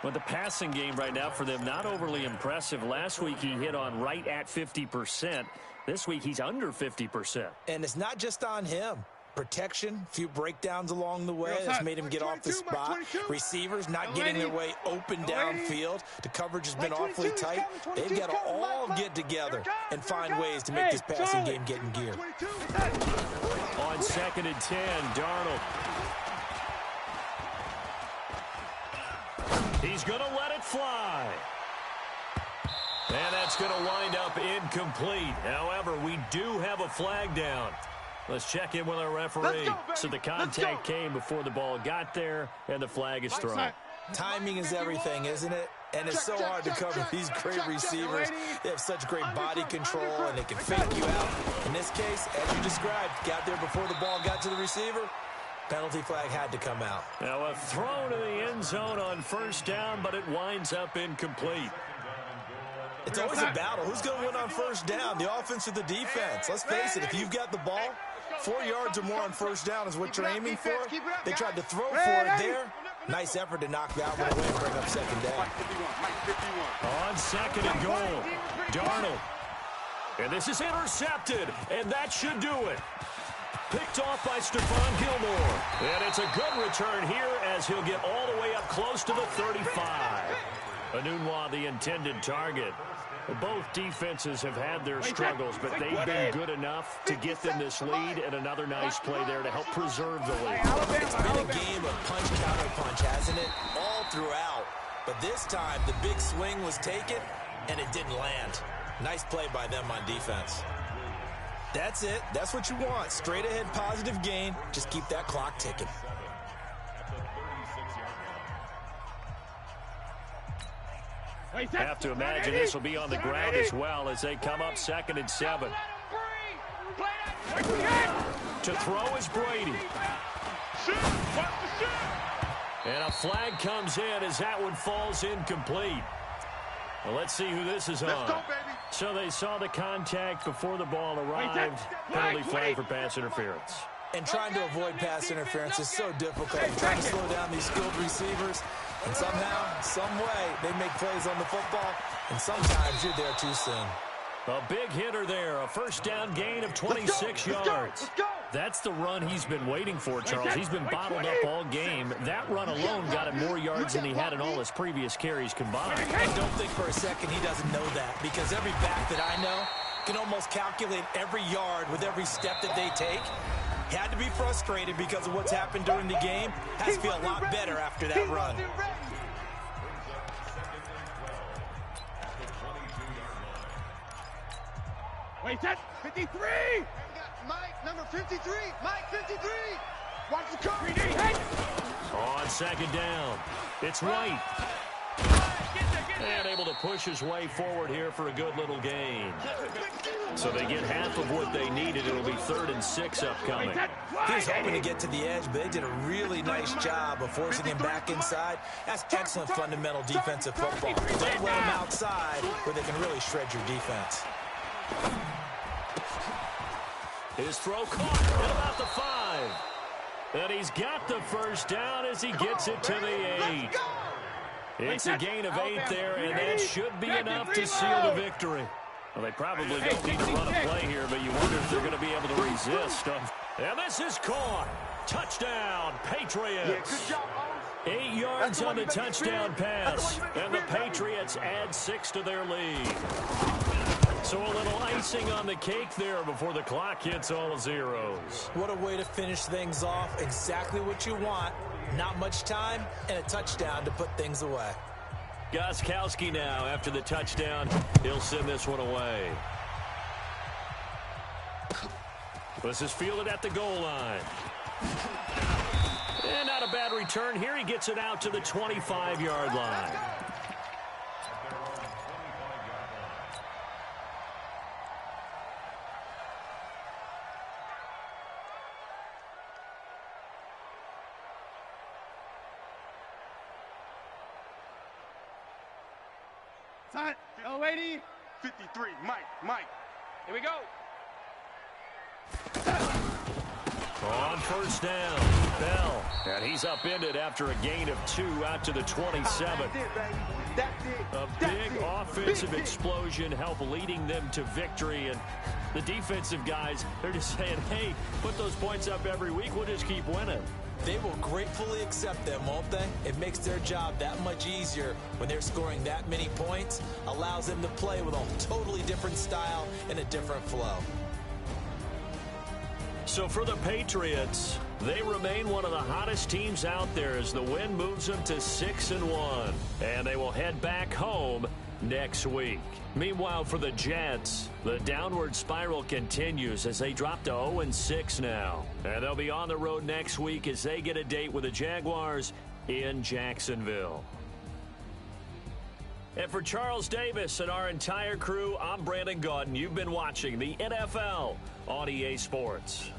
But the passing game right now for them, not overly impressive. Last week he hit on right at 50%. This week he's under 50%. And it's not just on him. Protection, a few breakdowns along the way that's made him get off the spot. Receivers not getting their way open downfield. The coverage has been awfully tight. They've got to all get together and find ways to make this passing game get in gear. On 2nd and 10, Darnold. He's going to let it fly. And that's going to wind up incomplete. However, we do have a flag down. Let's check in with our referee. So the contact came before the ball got there, and the flag is thrown. Timing is everything, isn't it? And it's so hard to cover these great receivers. They have such great body control, and they can fake you out. In this case, as you described, got there before the ball got to the receiver. Penalty flag had to come out. Now a throw to the end zone on first down, but it winds up incomplete. It's always a battle. Who's going to win on first down, the offense or the defense? Let's face it, if you've got the ball, 4 yards or more on first down is what you're aiming for. They tried to throw for it there. Nice effort to knock that one away and bring up second down. On second and goal, Darnold. And this is intercepted, and that should do it. Picked off by Stephon Gilmore. And it's a good return here as he'll get all the way up close to the 35. Anunwa, the intended target. Both defenses have had their struggles, but they've been good enough to get them this lead, and another nice play there to help preserve the lead. It's been a game of punch-counter-punch, hasn't it? All throughout. But this time, the big swing was taken, and it didn't land. Nice play by them on defense. That's it. That's what you want. Straight ahead positive gain. Just keep that clock ticking. Have to imagine this will be on the ground as well as they come up second and 7. To throw is Brady. And a flag comes in as that one falls incomplete. Well, let's see who this is on. So they saw the contact before the ball arrived. Penalty flag for pass interference. And trying to avoid pass interference is so difficult. You're trying to slow down these skilled receivers. And somehow, some way, they make plays on the football. And sometimes you're there too soon. A big hitter there. A first down gain of 26 yards. That's the run he's been waiting for, Charles. He's been bottled up all game. That run alone got him more yards than he had in all his previous carries combined. And don't think for a second he doesn't know that, because every back that I know can almost calculate every yard with every step that they take. He had to be frustrated because of what's happened during the game. Has to feel a lot better after that run. Wait, that's 53! Mike, number 53! Mike, 53! Watch the cover! On second down, it's White. And able to push his way forward here for a good little gain. So they get half of what they needed. It'll be 3rd and 6 upcoming. He was hoping to get to the edge, but they did a really nice job of forcing him back inside. That's excellent fundamental defensive football. Don't let him outside where they can really shred your defense. His throw caught at about the 5. And he's got the first down as he gets it to the 8. It's a gain of 8 there, and that should be enough to seal the victory. Well, they probably don't need to run a play here, but you wonder if they're going to be able to resist. And this is caught. Touchdown, Patriots. 8 yards on the touchdown pass, and the Patriots add 6 to their lead. So a little icing on the cake there before the clock hits all zeros. What a way to finish things off. Exactly what you want. Not much time and a touchdown to put things away. Gostkowski now after the touchdown. He'll send this one away. This is fielded at the goal line. And not a bad return here. He gets it out to the 25-yard line. Son, 080, 53, Mike. Here we go. On first down, Bell. And he's upended after a gain of 2 out to the 27. A big offensive explosion helped leading them to victory. And the defensive guys, they're just saying, hey, put those points up every week. We'll just keep winning. They will gratefully accept them, won't they? It makes their job that much easier when they're scoring that many points. Allows them to play with a totally different style and a different flow. So for the Patriots, they remain one of the hottest teams out there as the win moves them to 6-1. And they will head back home next week. Meanwhile, for the Jets, the downward spiral continues as they drop to 0-6 now. And they'll be on the road next week as they get a date with the Jaguars in Jacksonville. And for Charles Davis and our entire crew, I'm Brandon Gaudin. You've been watching the NFL on EA Sports.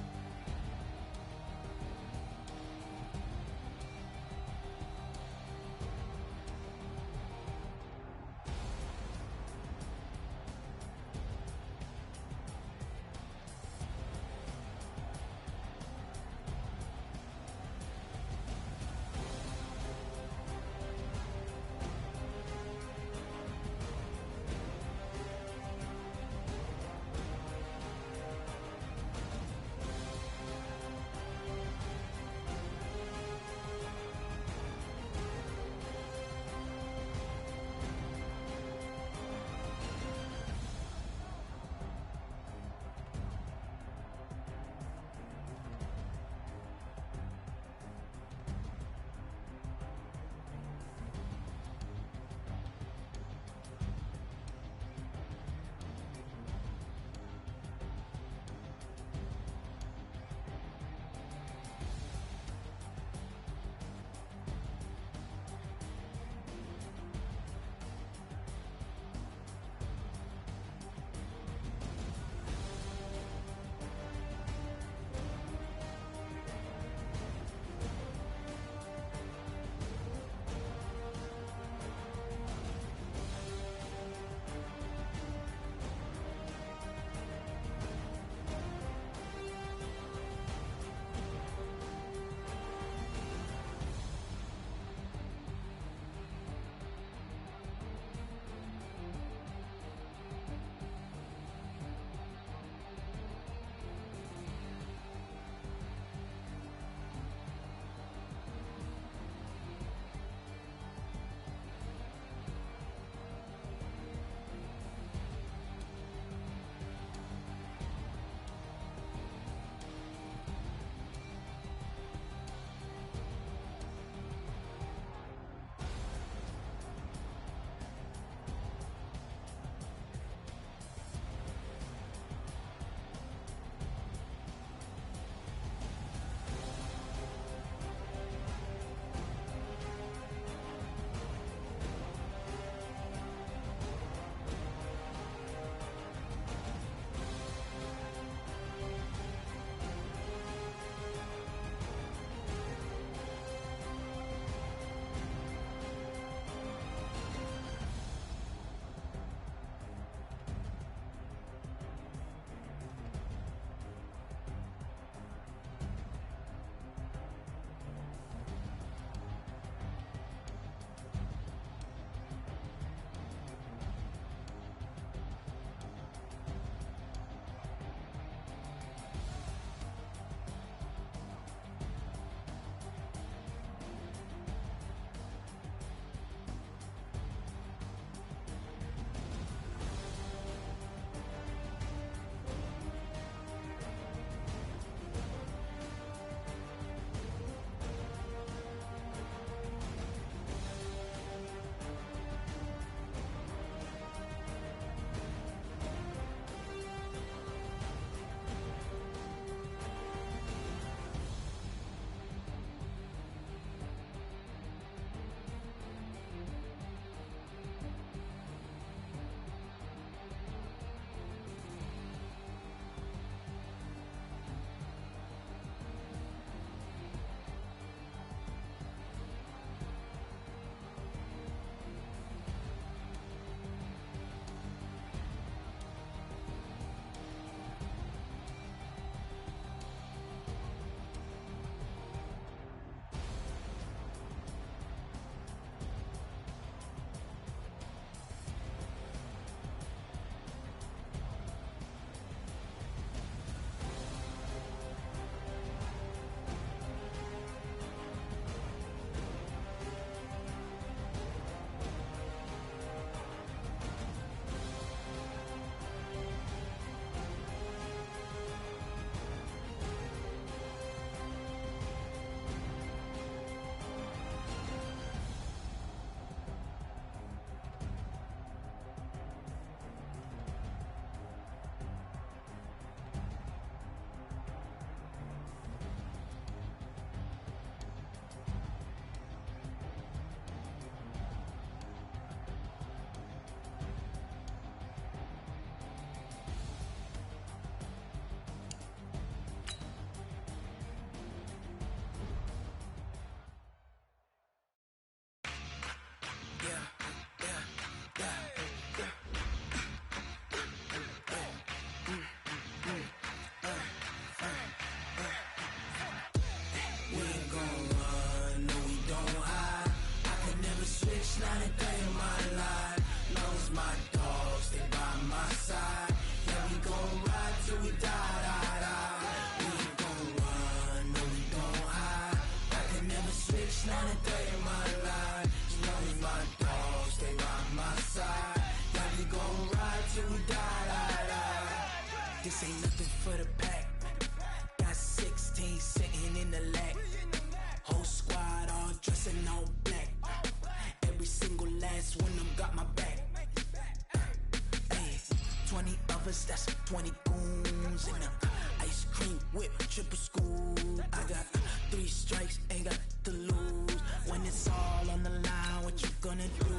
20 goons in the ice cream whip, triple school. I got 3 strikes, ain't got to lose. When it's all on the line, what you gonna do?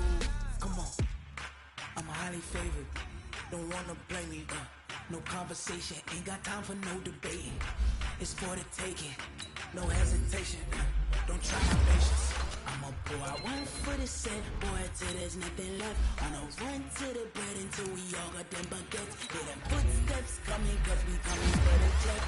Come on, I'm highly favored. Don't wanna blame me. No conversation, ain't got time for no debating. It's for the taking, no hesitation. Don't try my patience. I'ma pour out one for the set, boy, till there's nothing left. On a run to the bread until we all got them baguettes. Hear them footsteps coming, cause we coming for the check.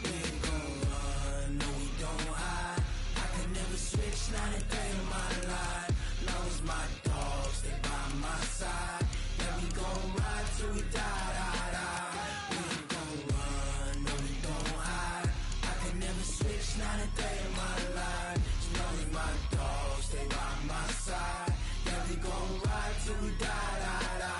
We ain't gon' run, no we don't hide. I can never switch, not a day in my life. Long as my dogs, they by my side. Yeah, we gon' ride till we die, die, die. We ain't gon' run, no we don't hide. I can never switch, not a day in my life. As long as my dogs, they by my side. Yeah, we gon' ride till we die, die, die.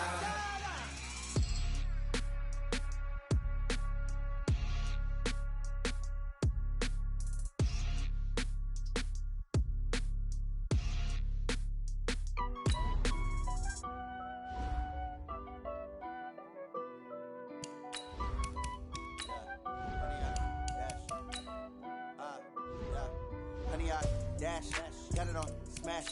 Dash, got it on, smash,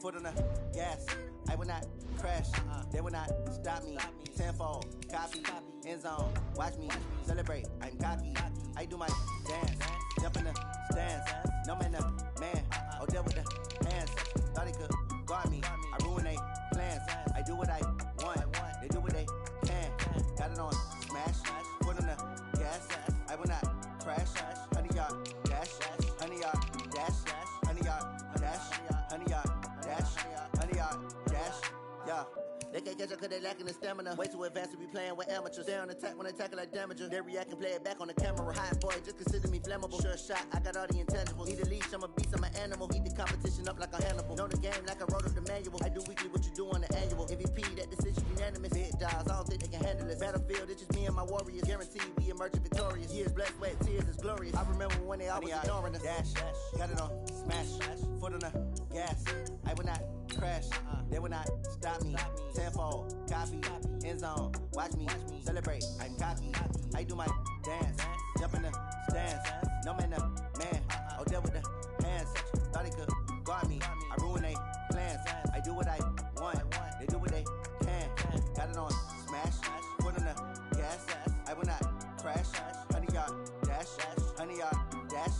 foot on the gas. I will not crash, they will not stop me. Tenfold, copy, end zone, watch me celebrate. I'm cocky, I do my dance, jump in the stands. No man, man, oh deal with the hands. Thought he could guard me, I ruin they plans. I do what I want, they do what they can. Got it on, smash, foot on the gas. I will not crash, 100-yard dash, 100-yard dash. 100-yard dash, 100-yard dash, 100-yard dash, yeah. They can't catch up cause they lacking the stamina. Way too advanced to be playing with amateurs. Stay on attack when I tackle like damager. They react and play it back on the camera. Hot boy, just consider me flammable. Sure shot, I got all the intangibles. Need a leash, I'm a beast, I'm an animal. Eat the competition up like a Hannibal. Know the game like I wrote up the manual. I do weekly what you do on the annual. MVP, that decision unanimous. Big dials, I don't think they can handle this. Battlefield, it's just me and my warriors. Guaranteed we emerging victorious. Years, blood, sweat, tears, it's glorious. I remember when they always ignoring us. Dash, got it on, smash, foot on the gas. I will not crash, they will not stop me. Tenfold, copy, end zone, watch me celebrate. I'm cocky, I do my dance, jump in the stands. No man, man, oh deal with the hands. Thought he could guard me, I ruin they plans. I do what I want, they do what they can. Got it on, smash, foot on the gas. I will not crash, 100-yard dash, 100-yard dash,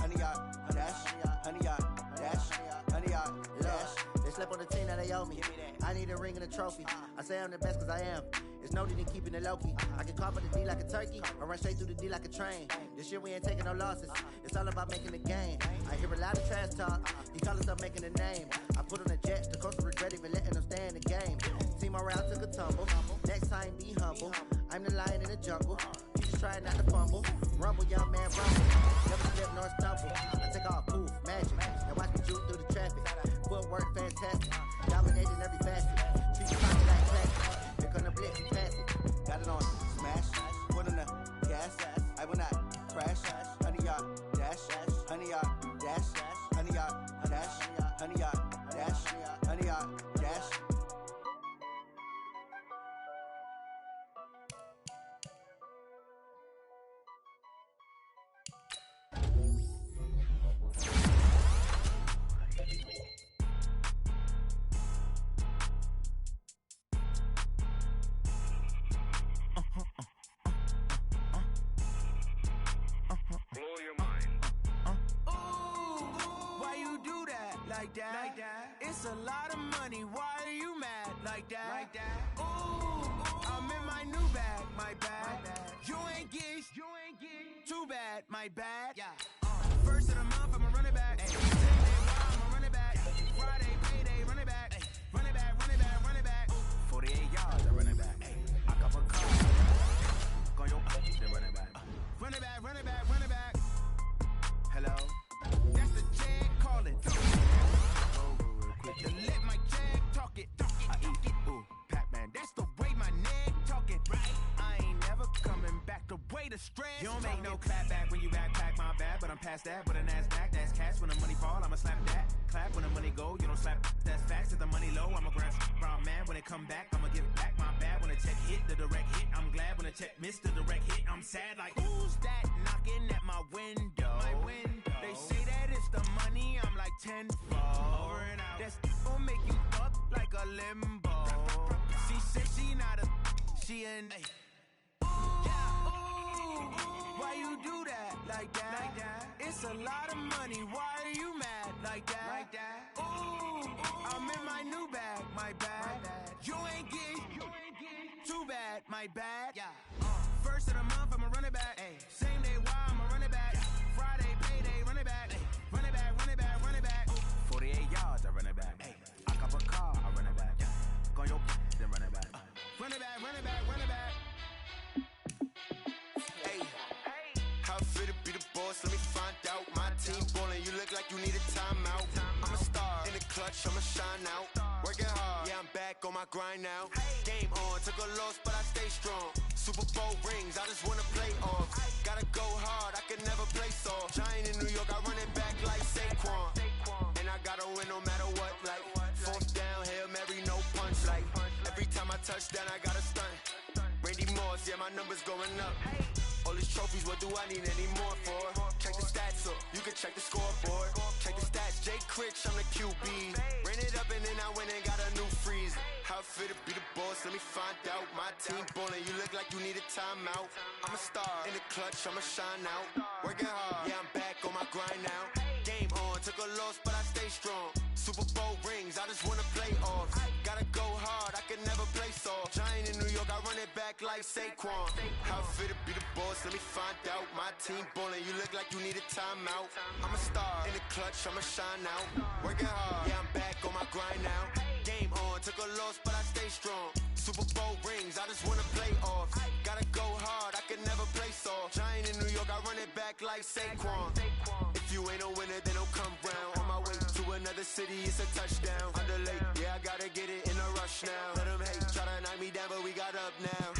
100-yard dash, 100-yard dash, 100-yard dash. They slept on the team that they owe me. I need a ring and a trophy. I say I'm the best cause I am. It's no need in keeping it low-key. I can cough at the D like a turkey or run straight through the D like a train. This year we ain't taking no losses. It's all about making the game. I hear a lot of trash talk. He call himself making a name. I put on the Jets. The coach will regret even letting them stay in the game. Team morale took a tumble. Next time be humble. I'm the lion in the jungle. You just try not to fumble. Rumble, young man, rumble. Never slip nor stumble. I take off, poof, magic. Now watch me shoot through the traffic. Footwork fantastic. Dominating every facet. Treat your pocket like plastic. Here come the blitz, pass it. Got it on, smash. Foot on the gas. I will not crash. 100-yard dash. 100-yard dash. 100-yard dash. 100-yard dash. 100-yard dash. Like that. It's a lot of money. Why are you mad like that? Ooh, I'm in my new bag, my bad. You ain't get too bad, my bad. Yeah. First of the month, I'ma run it back. 10 day wild, I'ma run it back. Friday payday, run it back. Run it back, run it back, run it back. 48 yards, I run it back. I got a car. Go your then run it back. Run it back, run it back, run it back. Hello. That's the jag calling. To let my jag talk it. I eat it, ooh, Pac-Man. That's the way my neck talking. Right. I ain't never coming back to way to stress. You don't make no clap back when you backpack, my bad, but I'm past that. But a NASDAQ, that's cash. When the money fall, I'ma slap that. Clap when the money go, you don't slap. That's facts. If the money low, I'ma grab brown man. When it come back, I'ma give back my bad. When the check hit, the direct hit, I'm glad. When the check missed the direct hit, I'm sad. Like, who's that knocking at my window? They say that it's the money, I'm like tenfold. Over and out. That's gon' make you up like a limbo. She said she not a, she an. Ooh, why you do that like that? It's a lot of money, why are you mad like that? Ooh, I'm in my new bag, my bad. You ain't get too bad, my bad. First of the month, I'ma run it back. Same day, why I'ma run it back. Friday, payday, run it back. Run it back, run it back, run it back. 48 yards, I run it back. I cop a car, I run it back. Go on your then run it back. Run it back, run it back, run it back. Hey, how it feel to be the boss? Let me find out. My team ballin', you look like you need a timeout. I'm a star in the clutch, I'ma shine out. Working hard, yeah, I'm back on my grind now. Game on, took a loss, but I stay strong. Super Bowl rings, I just wanna play off. Gotta go hard, I can never play soft. Giant in New York, I run it back like Saquon. And I gotta win no matter what, like fourth down, Hail Mary, no punch. Like every time I touch down, I gotta stunt. Randy Moss, yeah, my numbers going up. All these trophies, what do I need any more for? Check the stats up, you can check the scoreboard. Check the stats, Jay Critch, I'm the QB. Ran it up and then I went and got a new freeze. How it feel to be the boss, let me find out. My team ballin', you look like you need a timeout. I'm a star in the clutch, I'ma shine out. Working hard, yeah, I'm back on my grind now. Game on, took a loss, but I stay strong. Super Bowl rings, I just wanna play off. Gotta go hard, I can never play soft. Giant in New York, I run it back like Saquon. How it feel to be the boss, let me find out. My team ballin', you look like you need a timeout. I'm a star in the clutch, I'ma shine out. Working hard, yeah, I'm back on my grind now. Game on, took a loss, but I stay strong. Super Bowl rings, I just wanna play off. Gotta go hard, I can never play soft. Giant in New York, I run it back like Saquon. If you ain't a winner, then don't come round. On my way to another city, it's a touchdown. Underlay, yeah, I gotta get it in a rush now. Let them hate, try to knock me down, but we got up now.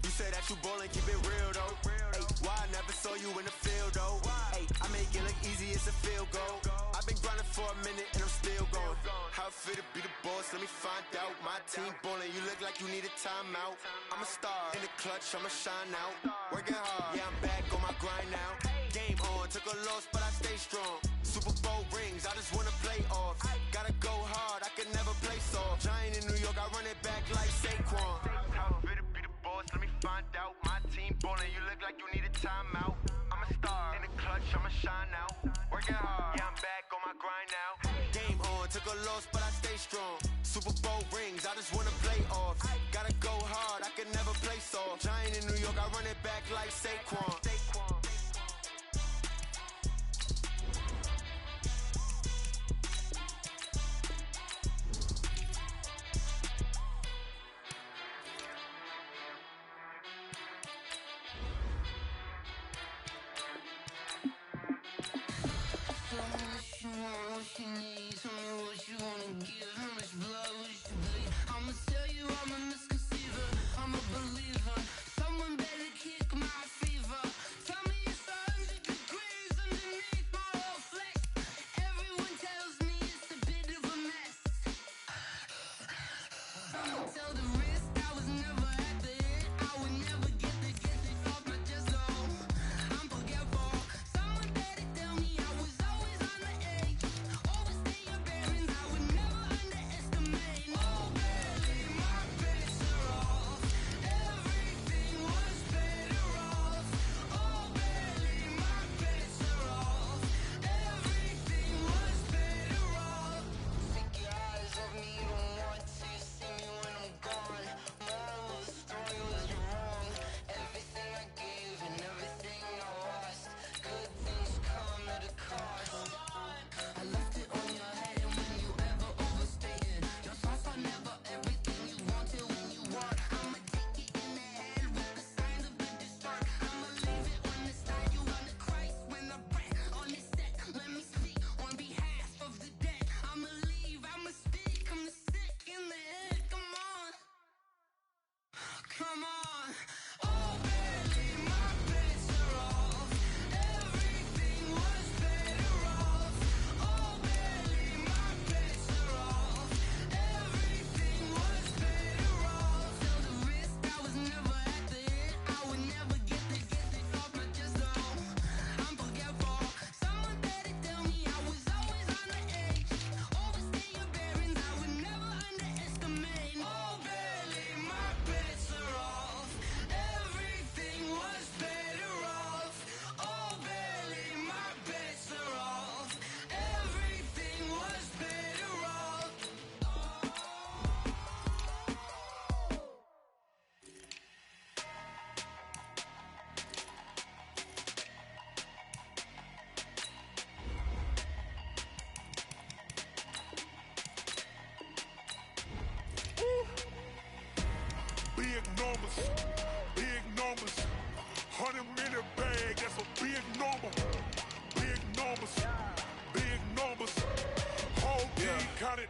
You say that you ballin', keep it real though. Ay, why I never saw you in the field though? Ay, I make it look easy, it's a field goal. I've been grinding for a minute and I'm still going. How it feel to be the boss, let me find out. My team ballin', you look like you need a timeout. I'm a star in the clutch, I'ma shine out. Working hard, yeah, I'm back on my grind now. Game on, took a loss, but I stay strong. Super Bowl rings, I just wanna play off. Gotta go hard, I can never play soft. Giant in New York, I run it back like Saquon. How it feel to be the boss, let me find out. My team ballin', you look like you need a timeout. I'm a star in the clutch, I'ma shine out. Working hard, yeah, I'm back on my grind now. Game on, took a loss, but I stay strong. Super Bowl rings, I just wanna play off. Gotta go hard, I can never play soft. Giant in New York, I run it back like Saquon. I'ma tell you I'm a misconceiver, I'm a believer. Someone better kick my fever. Tell me it's 100 degrees underneath my whole flesh. Everyone tells me it's a bit of a mess. I'ma tell the risk I was never at the end. I would never get this off my chest, so I'm forgetful. Someone better tell me I was always on the edge. Always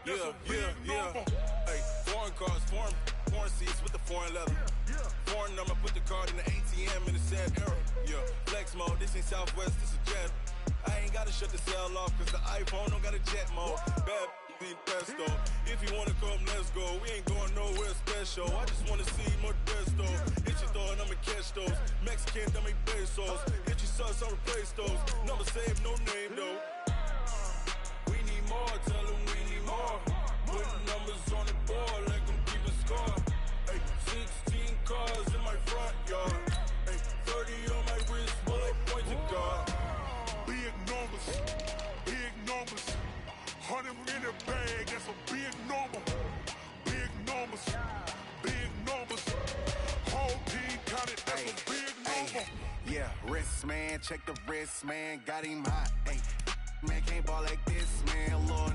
that's a big number. Hey, foreign cars, foreign seats with the foreign leather. Foreign number, put the card in the ATM in the sad era. Yeah, flex mode, this ain't Southwest, this is jet. I ain't gotta shut the cell off, cause the iPhone don't got a jet mode. Bad be pesto. If you wanna come, let's go. We ain't going nowhere special. I just wanna see more desto. Hit your thought, I'ma catch those. Mexican, dummy pesos. Hit your sus, I'll replace those. Number saved, no name though. We need more, tell them we need more. Putting numbers on the board, let them keep a score. Hey, 16 cars in my front yard. Hey, 30 on my wrist, bullet point to God. Big numbers, big numbers. 100 in the bag, that's a big number. Big numbers, big numbers. Whole team counted, that's a big number. Yeah, wrist man, check the wrist man, got him hot. Hey, man can't ball like this, man. Lord,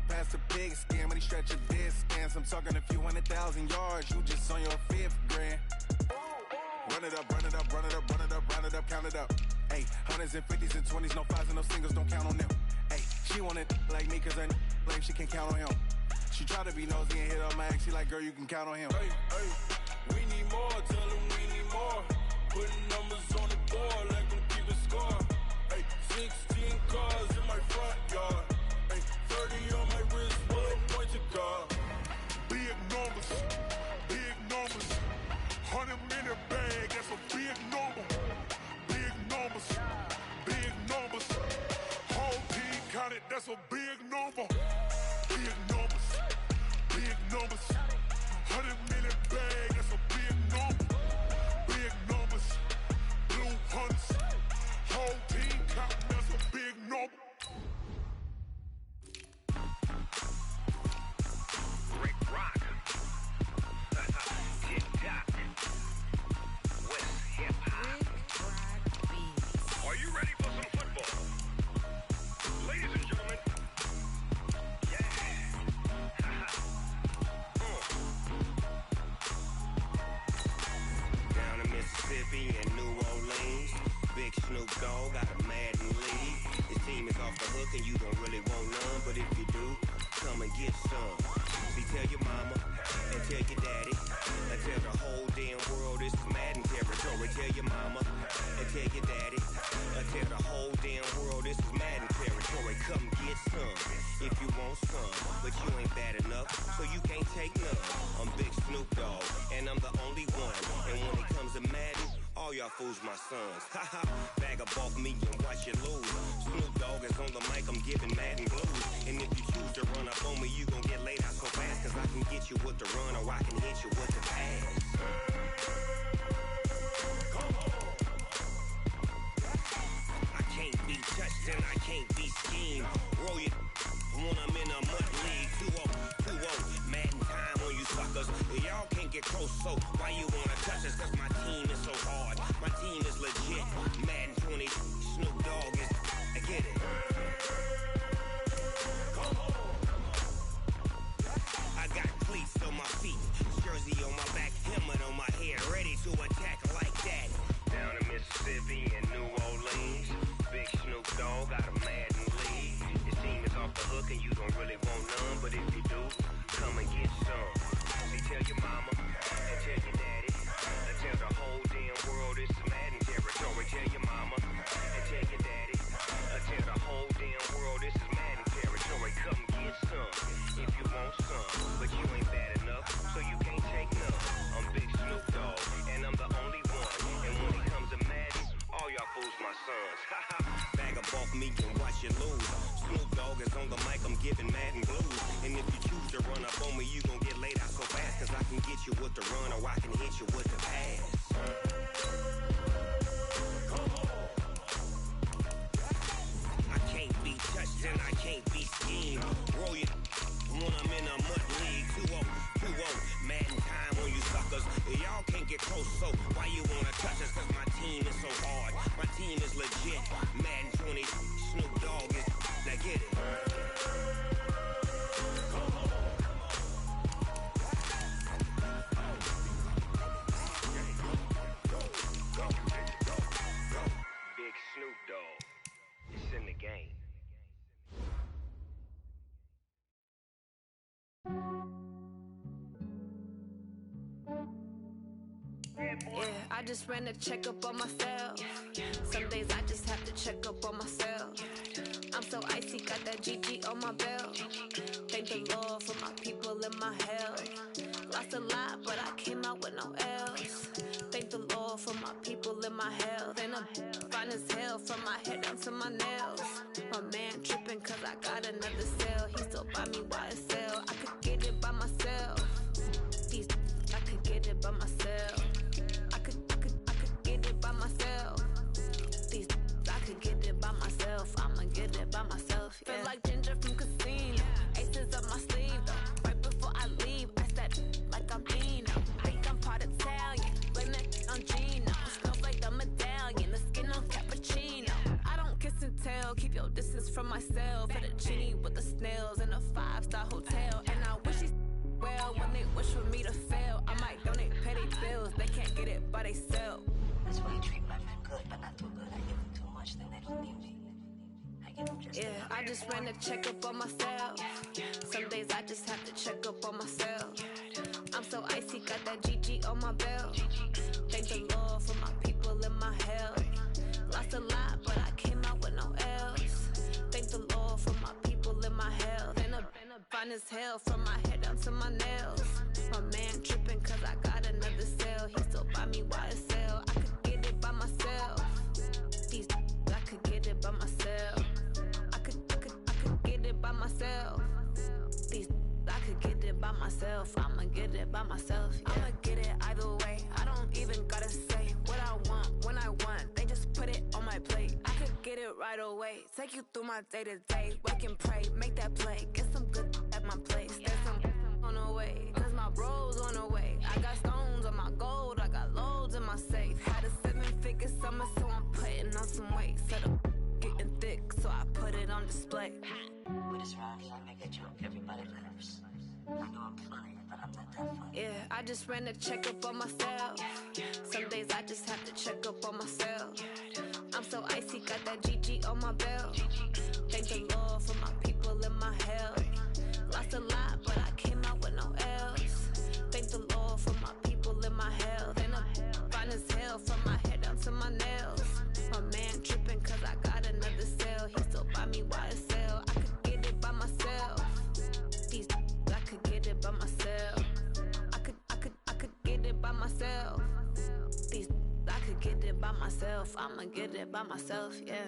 past the big scam when he stretch a distance. I'm talking a few 100,000 yards, you just on your 5th grand. Run it up, run it up, run it up, run it up, round it up, count it up. Hey, 100s and 50s and 20s, no 5s and no singles, don't count on them. Hey, she want it like me cause her like she can count on him. She try to be nosy and hit up my ex, she like, girl, you can count on him. Hey, we need more, tell them we need more. Putting numbers on the board, let them keep a score. Hey, 16 cars in my front yard. Hey, 30 on my wrist, bullet point to God. Big numbers, big numbers. 100 in the bag, that's a big number. Big numbers, big numbers. Whole team counted, that's a big number. Big numbers, big numbers. 100 in the bag, that's a big number. Big numbers, blue hunts. Whole team counting, that's a big number. Rick Rock. TikTok. West Hip Hop. Are you ready for some football? Ladies and gentlemen. Yeah. Down in Mississippi and New Orleans, Big Snoop Dogg got a Madden lead. His team is off the hook and you don't really want none, but if you do, come and get some. See, tell your mama and tell your daddy and tell the whole damn world this is Madden territory. Tell your mama and tell your daddy and tell the whole damn world this is Madden territory. Come get some if you want some, but you ain't bad enough, so you can't take none. I'm Big Snoop Dogg and I'm the only one. And when it comes to Madden, all y'all fools my sons. Haha, bag a bulk me and watch you lose. Snoop Dogg is on the mic, I'm giving Madden blues. And if you choose to run up on me, you gon' get laid out so fast. Cause I can get you with the run or I can hit you with the pass. I can't be touched and I can't be schemed. Roll you when I'm in a mud league. 2-0, Madden time on you suckers. Y'all can't get close, so why you wanna touch us? Cause my team is so hard, my team is legit. Madden 20, Snoop Dogg is, I get it. I got cleats on my feet, jersey on my back, helmet on my head, ready to attack like that. Down in Mississippi and New Orleans, Big Snoop Dogg got a Madden lead. His team is off the hook and you don't really want none, but if you do, come and get some. See, tell your mama and tell your daddy and tell the whole damn world it's Madden territory. Tell your mama and tell your daddy and tell the whole damn world this is Madden territory. Come get some if you want some, but you ain't bad enough, so you can't take none. I'm Big Snoop Dogg and I'm the only one. And when it comes to Madden, all y'all fools my sons. Bag a bulk me and watch you lose. Snoop Dogg is on the mic, I'm giving Madden blues. And if you choose to run up on me, you gon' get laid out so fast. Cause I can get you with the run or I can hit you with the pass. I can't be touched and I can't be schemed. Roll you when I'm in a mud league. 2-0, Madden time on you suckers. Y'all can't get close, so why you wanna touch us? Cause my team is so hard, my team is legit. Madden 20, Snoop Dogg is, now get it. Big Snoop Dogg, it's in the game. I just ran a checkup on myself. Some days I just have to check up on myself. I'm so icy, got that GG on my belt. Thank the Lord for my people in my health. Lost a lot, but I came out with no L's. Thank the Lord for my people in my health. And I'm fine as hell from my head down to my nails. My man tripping cause I got another cell. He still buy me YSL. I could get it by myself. These I could get it by myself. I could get it by myself. These I could get it by myself. I'ma get it by myself. Yeah. Feel like Ginger from Casino. Aces up my sleeve though. Right before I leave, I said like I'm Dino. Think I'm part Italian. Blame that on Gino. Smells like the medallion. The skin on cappuccino. I don't kiss and tell. Keep your distance from myself. Fettuccine with the snails in a 5-star hotel. And I wish he's well when they wish for me to fail. I might donate petty bills. They can't get it by themselves. That's why you treat my men good, but not too good. I give them too much, then they don't need me. I give them just yeah, I just ran a checkup on myself. Some days I just have to check up on myself. I'm so icy, got that GG on my belt. Thank the Lord for my people in my health. Lost a lot, but I came out with no L's. Thank the Lord for my people in my health. And I'm fine as hell from my head down to my nails. My man tripping cause I got another cell. He still buy me YSL. I could get it by myself. These I could get it by myself. I could get it by myself. These I could get it by myself. I'ma get it by myself. Yeah. I'ma get it either way. I don't even gotta say what I want when I want. They just put it on my plate. I could get it right away. Take you through my day to day. Wake and pray, make that play. Get some good at my place. There's some on the way. Cause my bro's on the way. I got stones on my gold. I got loads in my safe. Had a 7-figure summer, so I'm putting on some weight. Set up getting thick, so I put it on display. With this round, I make a joke everybody laughs. I know I'm funny, but I'm not that funny. Yeah, I just ran a checkup on myself. Some days I just have to check up on myself. I'm so icy, got that GG on my belt. Thank the Lord for my people in my health. Lost a lot, but I came out with no L's. Thank the Lord for my people in my health. And I'm fine as hell from my head down to my nails. My man tripping cause I got another cell. He still buy me YSL. I could get it by myself. These I could get it by myself. I could get it by myself. These I could get it by myself. I'ma get it by myself, yeah.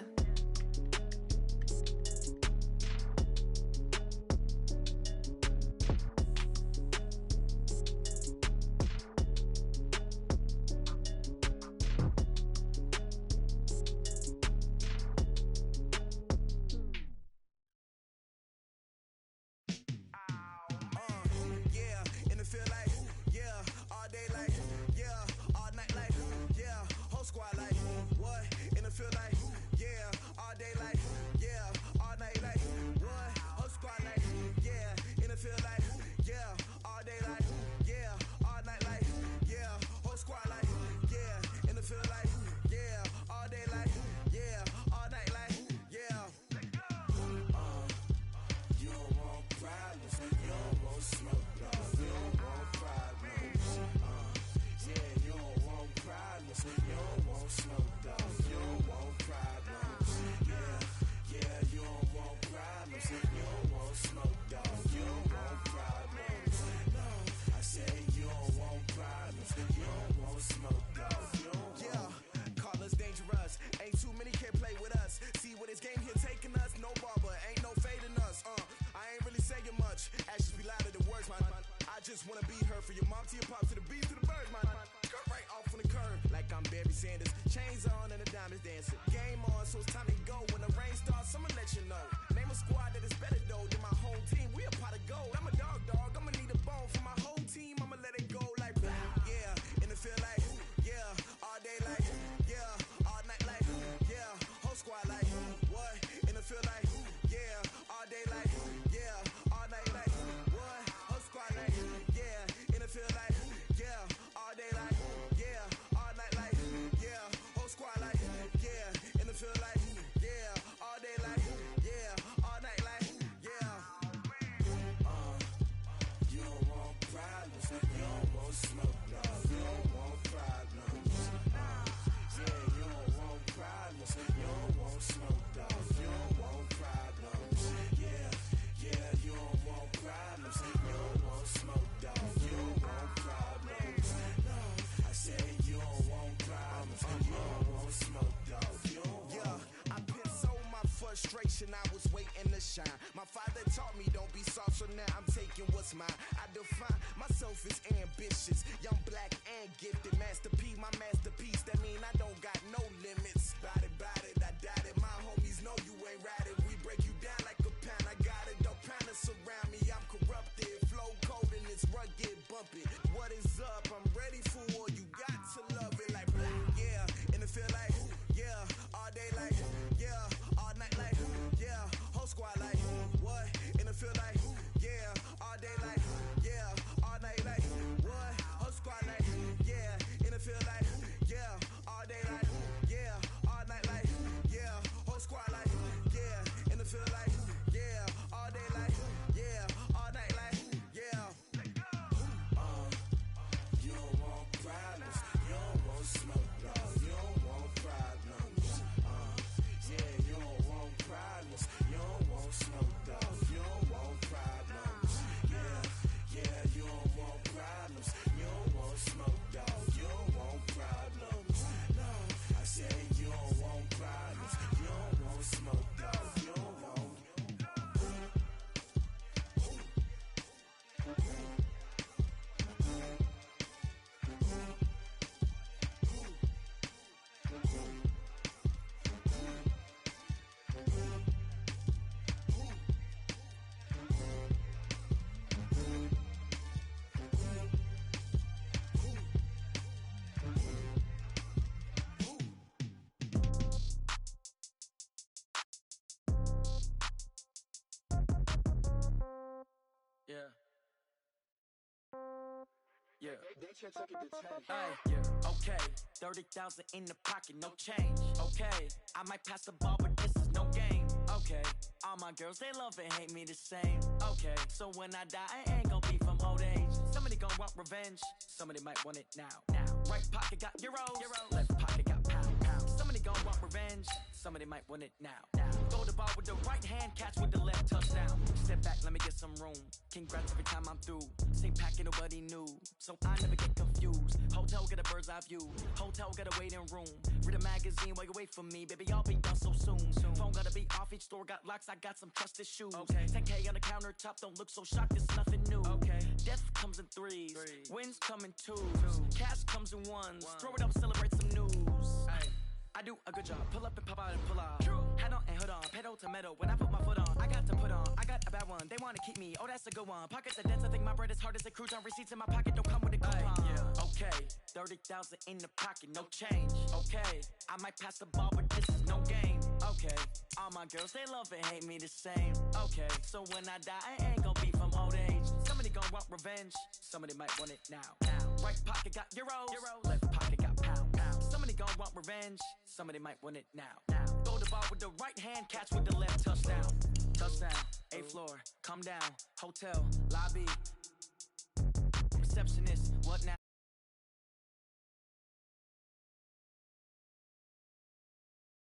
what's mine. I define myself as ambitious, young, black, and gifted. Master P, my masterpiece. That mean I don't got no limits. Bout it, I doubt it. My homies know you ain't ride it. We break you down like a pound. I got it, don't pound us around me. I'm corrupted, flow cold and it's rugged, bumpy. What is up? I'm ready for war. You got to love it like yeah, and it feel like yeah, all day like yeah, all night like yeah, whole squad like what? And it feel like yeah, all day like yeah, all night like what? Whole squad like yeah, and it feel like yeah, all day like yeah, all night like yeah, whole squad like yeah, and it feel like yeah, all day like yeah, all night like yeah. You don't want problems, you don't want smoke, dog. You don't want problems. Yeah, you don't want problems, you don't want smoke, dog. You don't want problems. Yeah, you don't want problems, you don't want smoke, dog. You don't want problems. No, I said you don't want problems, you don't want smoke, dog. You don't want. Yeah. Yeah. They should take it to 10. Ay, yeah. Okay. 30,000 in the pocket, no change. Okay. I might pass the ball, but this is no game. Okay. All my girls, they love and hate me the same. Okay. So when I die, I ain't gon' be from old age. Somebody gon' want revenge. Somebody might want it now. Right pocket got euros. Left pocket got pound. Somebody gon' want revenge. Somebody might want it now. Throw the ball with the right hand, catch with the left, touchdown. Step back, let me get some room. Congrats every time I'm through. Same packet, nobody knew. So I never get confused. Hotel get a bird's eye view. Hotel got a waiting room. Read a magazine while you wait for me. Baby, I'll be done so soon. Phone gotta be off, each store got locks. I got some trusted shoes. Okay. 10K on the countertop, don't look so shocked, it's nothing new. Okay. Death comes in threes. Wins come in twos. Cash comes in ones. Throw it up, celebrate some news. Ay. I do a good job. Pull up and pop out and pull out. Head on and hood on. Pedal to metal. When I put my foot on, I got to put on. I got a bad one. They want to keep me. Oh, that's a good one. Pockets are dense. I think my bread is hard as a crouton. Receipts in my pocket don't come with a coupon. Yeah. Okay. 30,000 in the pocket. No change. Okay. I might pass the ball, but this is no game. Okay. All my girls, they love and hate me the same. Okay. So when I die, I ain't gon' be from old age. Somebody gon' want revenge. Somebody might want it now. Right pocket got euros. Left pocket got pound. Somebody gon' want revenge. Somebody might want it now. Throw the ball with the right hand, catch with the left, touchdown. Touchdown, 8th floor, come down, hotel, lobby. Receptionist, what now?